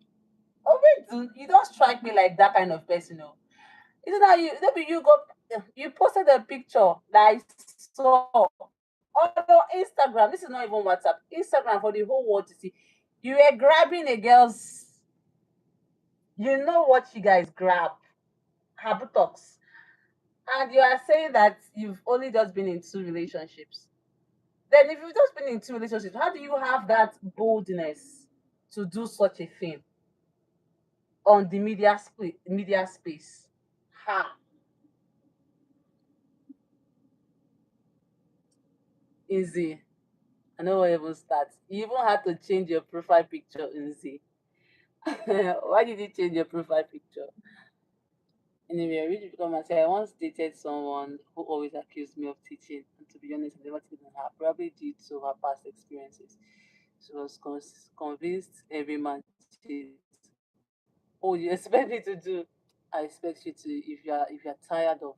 Oh, wait, dude, you don't strike me like that kind of person, no. Isn't that you? Maybe you posted a picture that I saw on your Instagram. This is not even WhatsApp. Instagram for the whole world to see. You were grabbing a girl's. You know what you guys grab? Her buttocks. And you are saying that you've only just been in two relationships. Then, if you've just been in two relationships, how do you have that boldness to do such a thing on the media space? Ha, easy. I know where even start. You even had to change your profile picture, easy. Why did you change your profile picture? Anyway, I really become and say I once dated someone who always accused me of cheating, and to be honest, I never cheated on her, probably due to her past experiences. She was convinced every man cheats. Oh, you expect me to do? I expect you to. If you're tired of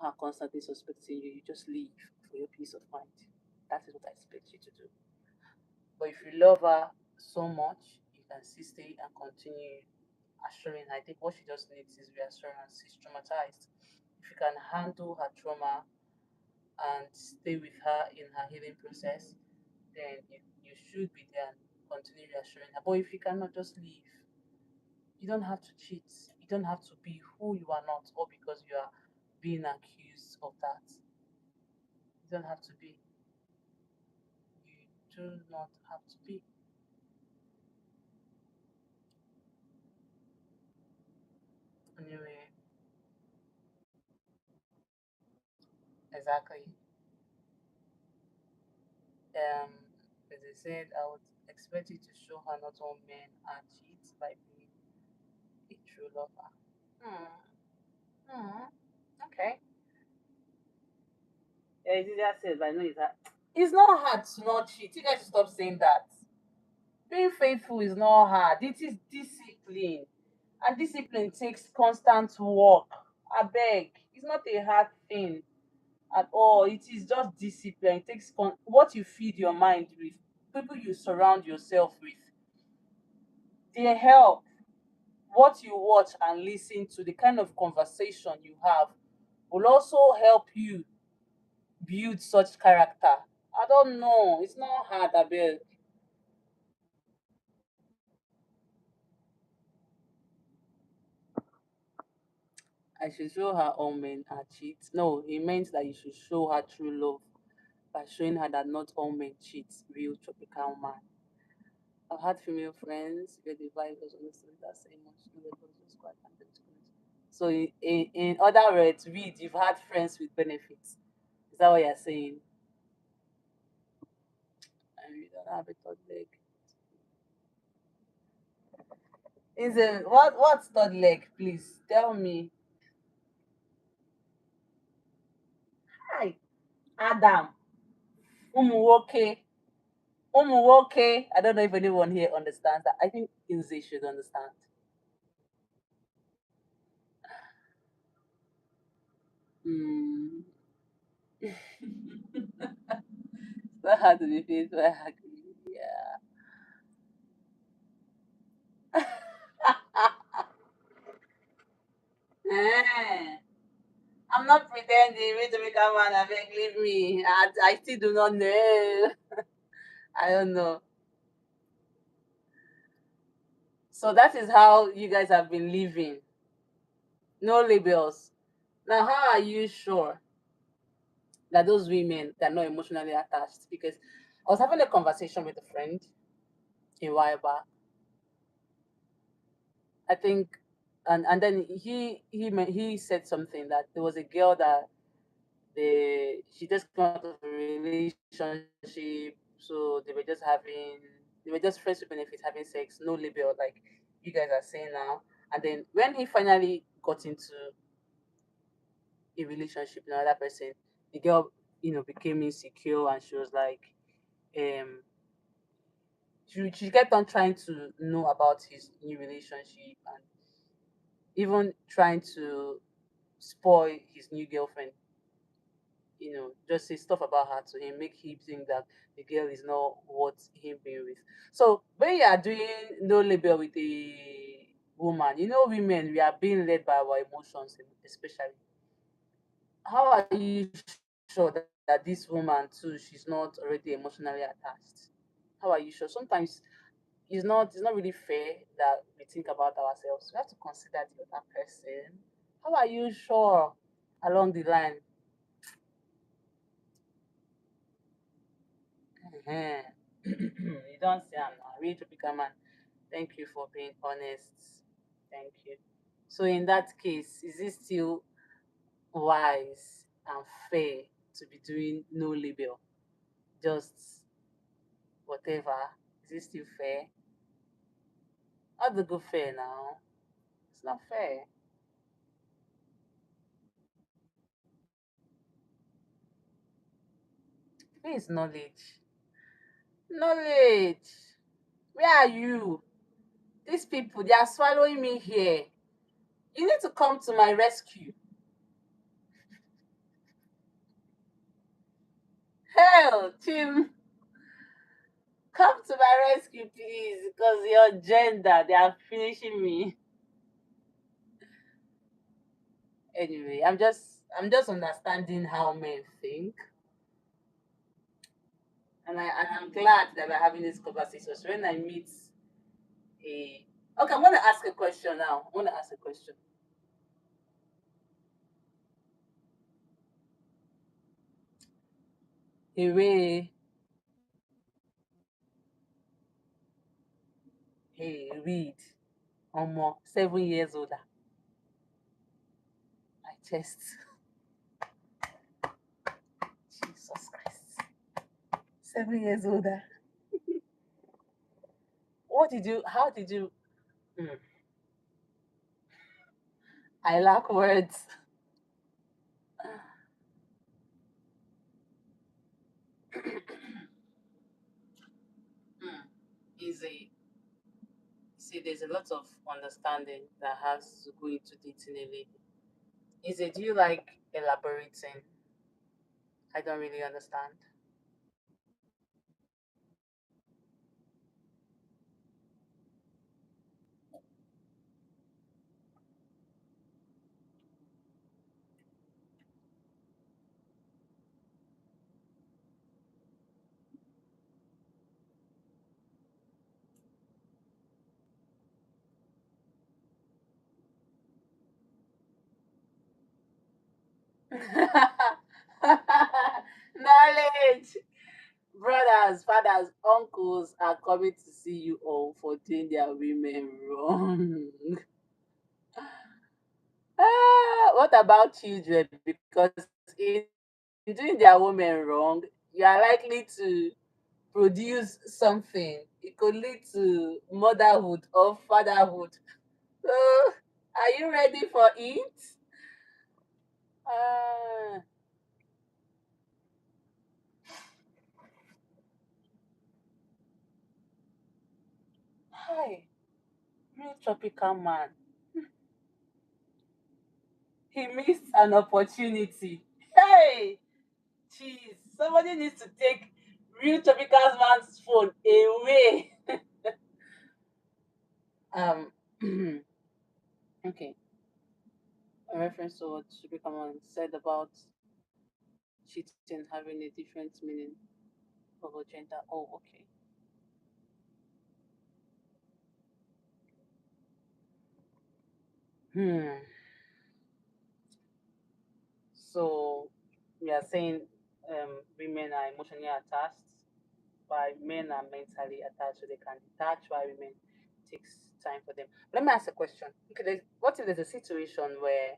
her constantly suspecting you, you just leave. for your peace of mind. That is what I expect you to do. But if you love her so much, you can still stay and continue assuring her. I think what she just needs is reassurance. She's traumatized. If you can handle her trauma and stay with her in her healing process, then you should be there and continue reassuring her. But if you cannot, just leave. You don't have to cheat. You don't have to be who you are not, or because you are being accused of that. You don't have to be. You do not have to be. Anyway, exactly. Um, as I said, I would expect you to show her not all men are cheats by being a true lover. Hmm. Hmm. Okay. Yeah, it's easier said, but I know it's hard. It's not hard to not cheat. You guys should stop saying that. Being faithful is not hard. It is discipline. And discipline takes constant work. I beg. It's not a hard thing at all. It is just discipline. It takes what you feed your mind with, people you surround yourself with. They help. What you watch and listen to, the kind of conversation you have, will also help you build such character. I don't know. It's not hard, I beg. I should show her all men are cheats. No, it means that you should show her true love by showing her that not all men cheat. Real tropical man. I've had female friends where the vibe was honestly that same much. No, it was just quite fantastic. So, in other words, read, you've had friends with benefits. Is that what you're saying? And you don't have a third leg. Is it what's third leg, please? Tell me. Hi, Adam. Umuwoke. Umuwoke. I don't know if anyone here understands that. I think Inze should understand. Hmm. So hard to be faithful. I agree. Yeah. Eh, I'm not pretending. Wait to make a man. I beg, leave me. I still do not know. I don't know. So that is how you guys have been living. No labels. Now, how are you sure that those women that are not emotionally attached? Because I was having a conversation with a friend a while back. I think, and then he said something that there was a girl that she just came out of a relationship, so they were just friends with benefits, having sex, no label, like you guys are saying now. And then when he finally got into a relationship with another person, the girl, became insecure, and she was like, um, she kept on trying to know about his new relationship and even trying to spoil his new girlfriend, just say stuff about her to him, make him think that the girl is not worth him being with. So when you are doing no label with a woman, women, we are being led by our emotions, especially. How are you sure that this woman too, she's not already emotionally attached? How are you sure? Sometimes it's not really fair that we think about ourselves. We have to consider the other person. How are you sure along the line? Ehen. You don't say I'm not real tropical man. Thank you for being honest. Thank you. So in that case, is it still wise and fair to be doing no label? Just whatever. Is it still fair? Not the good fair now. It's not fair. Where is knowledge? Knowledge. Where are you? These people, they are swallowing me here. You need to come to my rescue. Hell, Tim, come to my rescue, please, because your gender, they are finishing me. Anyway, I'm just understanding how men think, and I'm glad that we're having this conversation. So when I meet a okay, I'm gonna ask a question now. I'm gonna ask a question. Hey, hey, read. 7 years older. My chest. Jesus Christ. 7 years older. What did you? How did you? Mm, I lack words. Mm, easy. See, there's a lot of understanding that has to go into dating a lady. Is it? Do you like elaborating? I don't really understand. Knowledge. Brothers, fathers, uncles are coming to see you all for doing their women wrong. What about children? Because in doing their women wrong, you are likely to produce something. It could lead to motherhood or fatherhood. So, are you ready for it? Uh, Hi, real tropical man. He missed an opportunity. Hey, jeez, somebody needs to take real tropical man's phone away. Um, okay. A reference to what tropical man said about cheating having a different meaning for her gender. Oh, okay. Hmm. So we are saying women are emotionally attached, while men are mentally attached, so they can detach. While women takes time for them. Let me ask a question. Okay, what if there's a situation where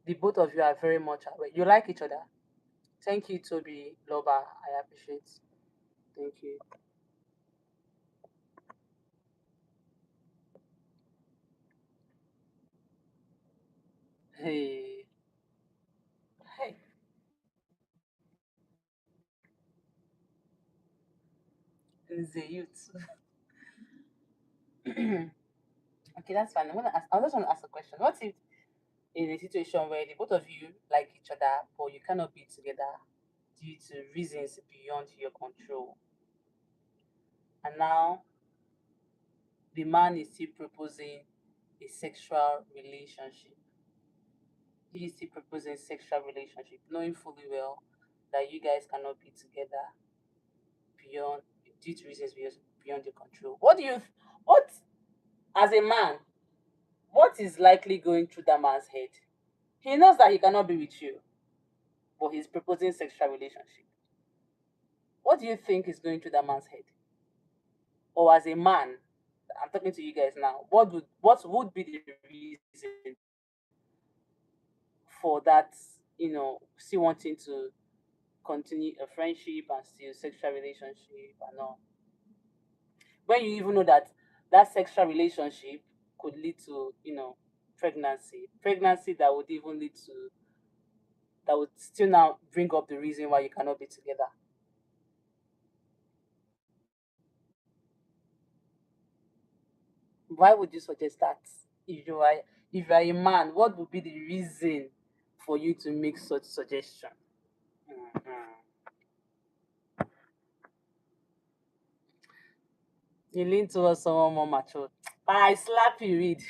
the both of you are very much aware, you like each other? Thank you, Toby Loba. I appreciate. Thank you. Hey, hey, is a youth. Okay, that's fine. I just want to ask a question. What if in a situation where the both of you like each other, but you cannot be together due to reasons beyond your control, and now the man is still proposing a sexual relationship? He is still proposing sexual relationship, knowing fully well that you guys cannot be together beyond due to reasons beyond your control. What as a man, what is likely going through that man's head? He knows that he cannot be with you, but he's proposing sexual relationship. What do you think is going through that man's head? Or as a man, I'm talking to you guys now. What would be the reason for that? Still wanting to continue a friendship and still sexual relationship and all. When you even know that that sexual relationship could lead to pregnancy that would even lead to that would still now bring up the reason why you cannot be together. Why would you suggest that? If you are a man, what would be the reason for you to make such suggestion? Hmm. You lean towards someone more mature. I slap you with.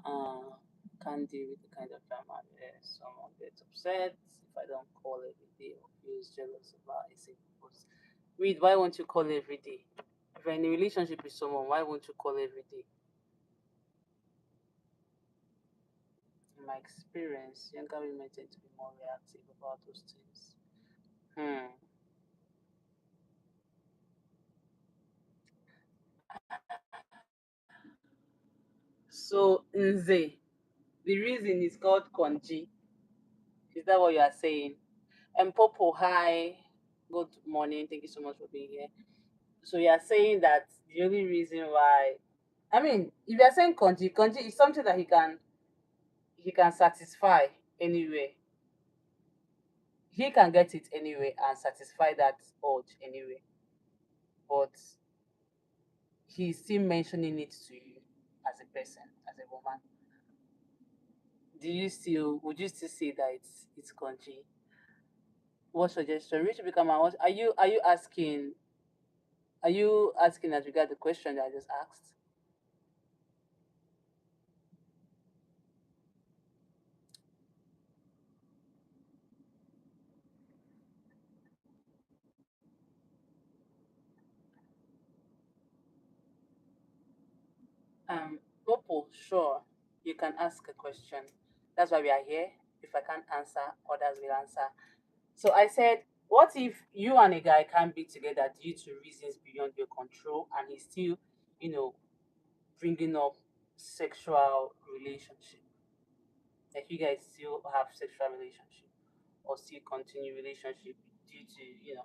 Uh, can't deal with the kind of drama where someone gets upset if I don't call every day or feels jealous about a single post. Read, why won't you call every day? If you're in a relationship with someone, why won't you call every day? In my experience, younger women tend to be more reactive about those things. Hmm. So, Nze, the reason is called Konji. Is that what you are saying? And Popo, hi. Good morning. Thank you so much for being here. So you are saying that the only reason why, I mean, if you are saying Konji is something that he can satisfy anyway. He can get it anyway and satisfy that urge anyway. But he's still mentioning it to you as a person, as a woman. Would you still say that it's Konji? What suggestion? Which become a what are you asking as regard the question that I just asked? Popo, sure, you can ask a question. That's why we are here. If I can't answer, others will answer. So I said, what if you and a guy can't be together due to reasons beyond your control, and he's still, you know, bringing up sexual relationship? Like you guys still have sexual relationship or still continue relationship due to,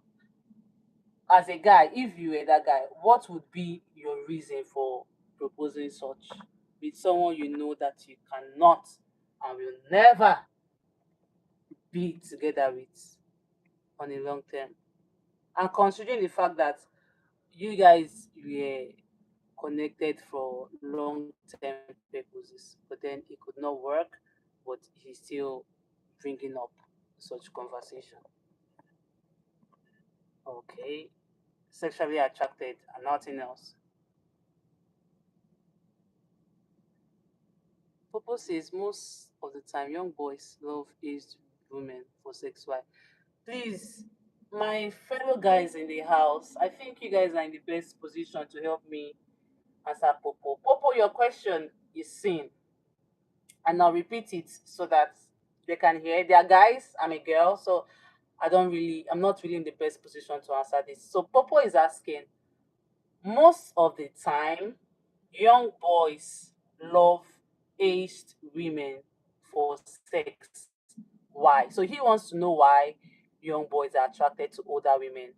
as a guy, if you were that guy, what would be your reason for proposing such with someone you know that you cannot and will never be together with on a long term? And considering the fact that you guys were connected for long term purposes, but then it could not work, but he's still bringing up such conversation. Okay, sexually attracted and nothing else. Purpose is most of the time young boys love aged women for sex. Why? Please, my fellow guys in the house, I think you guys are in the best position to help me answer Popo. Popo, your question is seen, and I'll repeat it so that they can hear. They are guys, I'm a girl, so I'm not really in the best position to answer this. So Popo is asking, most of the time, young boys love aged women for sex. Why? So he wants to know why young boys are attracted to older women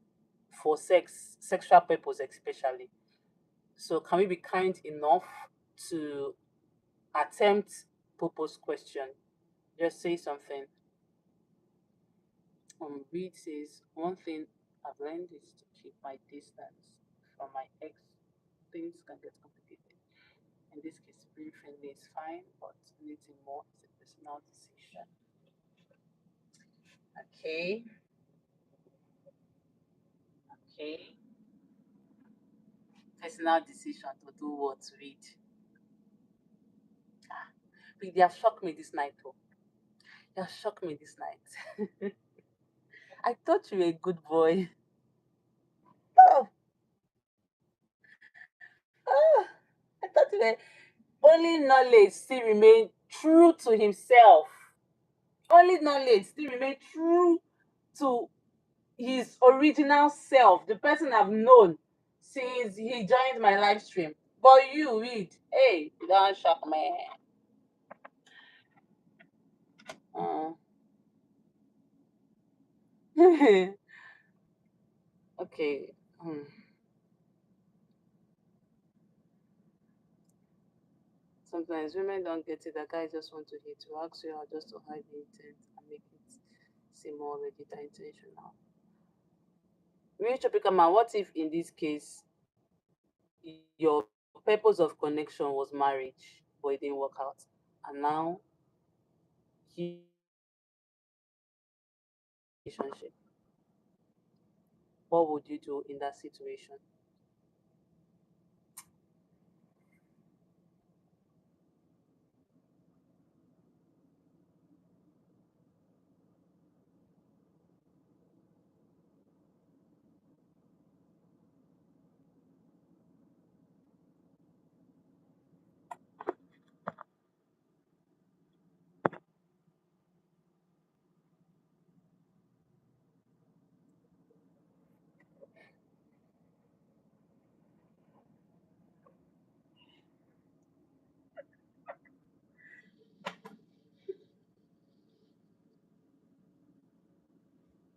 for sexual purpose especially. So can we be kind enough to attempt Popo's question? Just say something. Reed says, one thing I've learned is to keep my distance from my ex. Things can get complicated. In this case, being friendly is fine, but anything more is a personal decision. Okay, okay. Personal decision to do what, read. Ah, Reed, you have shocked me this night, oh. You have shocked me this night. I thought you were a good boy. Oh, oh, I thought you were only knowledge still remain true to himself. Only knowledge still remain true to his original self, the person I've known since he joined my live stream. But you read, hey, you don't shock me. Uh, okay. Hmm. Sometimes women don't get it. The guys just want to hit to ask you out just to hide the intent and make it seem more legit and intentional. Real tropical man, what if in this case your purpose of connection was marriage, but it didn't work out, and now he relationship, what would you do in that situation?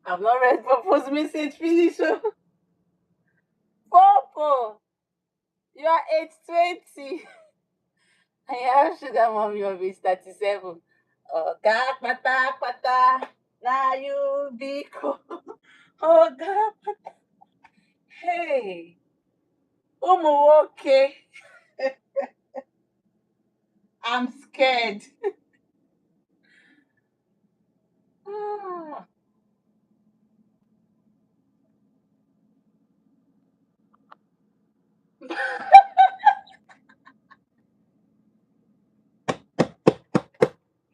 I've not read Popo's message finish. Popo, you are 820. And you have sugar mommy of age 37. Oh, God, pata, pata. Now you be cool. Oh, God. Hey, okay. I'm scared. Ah.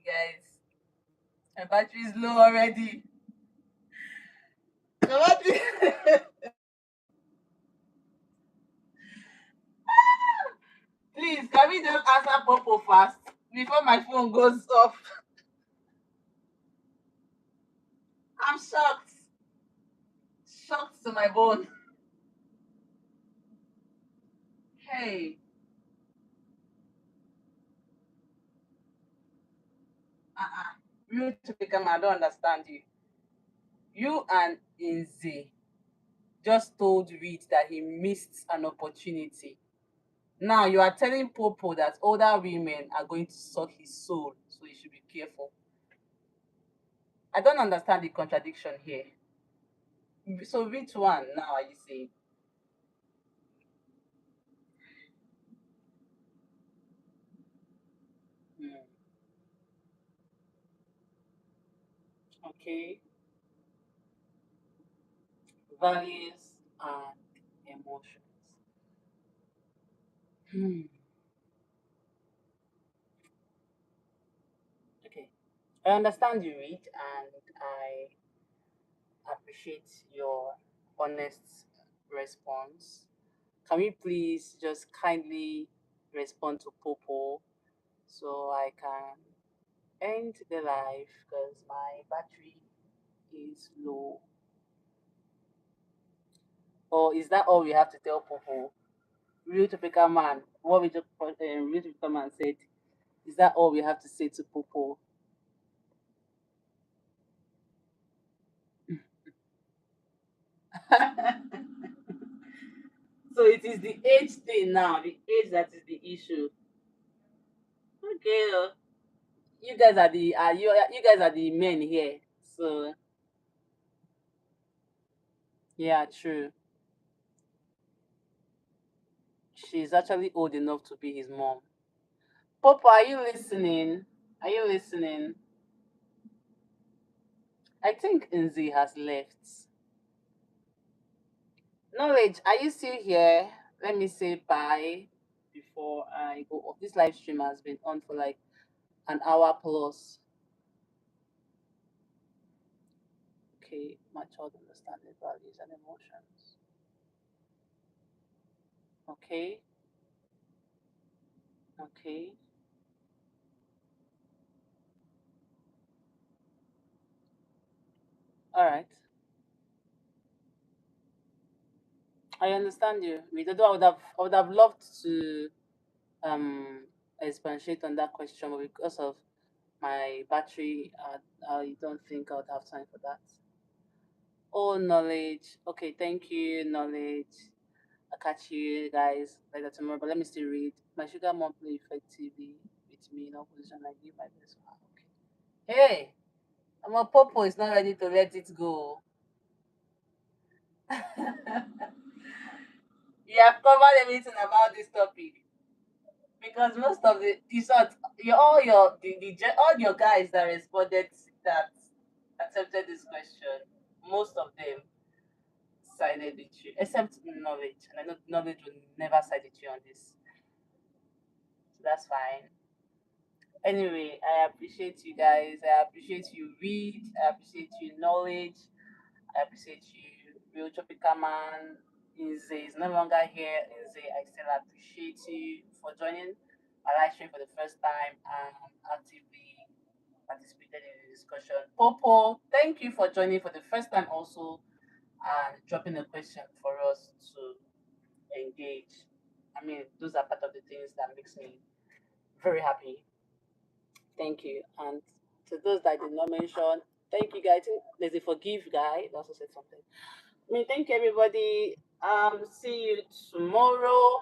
Guys, my battery is low already. My battery. Please, can we just answer Popo fast before my phone goes off? I'm shocked. Shocked to my bone. Hey, uh-uh. You to become, I don't understand you. You and Inzi just told Reed that he missed an opportunity. Now you are telling Popo that older women are going to suck his soul, so he should be careful. I don't understand the contradiction here. So which one now are you saying? Hmm. Okay, values and emotions. Hmm. Okay, I understand you, Reed, and I appreciate your honest response. Can we please just kindly respond to Popo so I can end the live because my battery is low? Or is that all we have to tell Popo? Real typical man. What we just real typical man said. Is that all we have to say to Popo? So it is the age thing now. The age that is the issue. Okay, you guys are the you guys are the men here. So yeah, true. She's actually old enough to be his mom. Papa, are you listening? Are you listening? I think Nzi has left. Knowledge, are you still here? Let me say bye before I go off. This live stream has been on for like an hour plus. Okay, my child understanding values and emotions. Okay, okay, all right. I understand you. Although I would have loved to um expatiate on that question, but because of my battery, I don't think I would have time for that. Oh, knowledge. Okay, thank you, knowledge. I'll catch you guys later tomorrow. But let me still read. My sugar mom play effectively with me in opposition. I give my best. Wow, okay. Hey, I'm a popo is not ready to let it go. You have covered everything about this topic because most of the sort all your all your guys that responded to that attempted this question, most of them sided with you, except knowledge. And I know knowledge will never side with you on this. So that's fine. Anyway, I appreciate you guys. I appreciate you read. I appreciate you knowledge. I appreciate you, Real Tropical Man. Inze is no longer here. Inze, I still appreciate you for joining my live stream for the first time and actively participated in the discussion. Popo, thank you for joining for the first time also and dropping a question for us to engage. I mean, those are part of the things that makes me very happy. Thank you. And to those that I did not mention, thank you guys. I think there's a forgive guy that also said something. I mean, thank you everybody. See you tomorrow.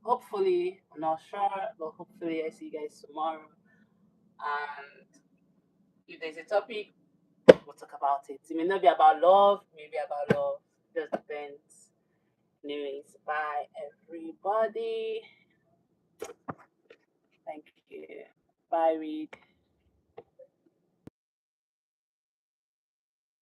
Hopefully, I'm not sure, but hopefully I see you guys tomorrow. And if there's a topic, we'll talk about it. It may not be about love, maybe about love. Just depends. Anyways, bye everybody. Thank you. Bye, Reed.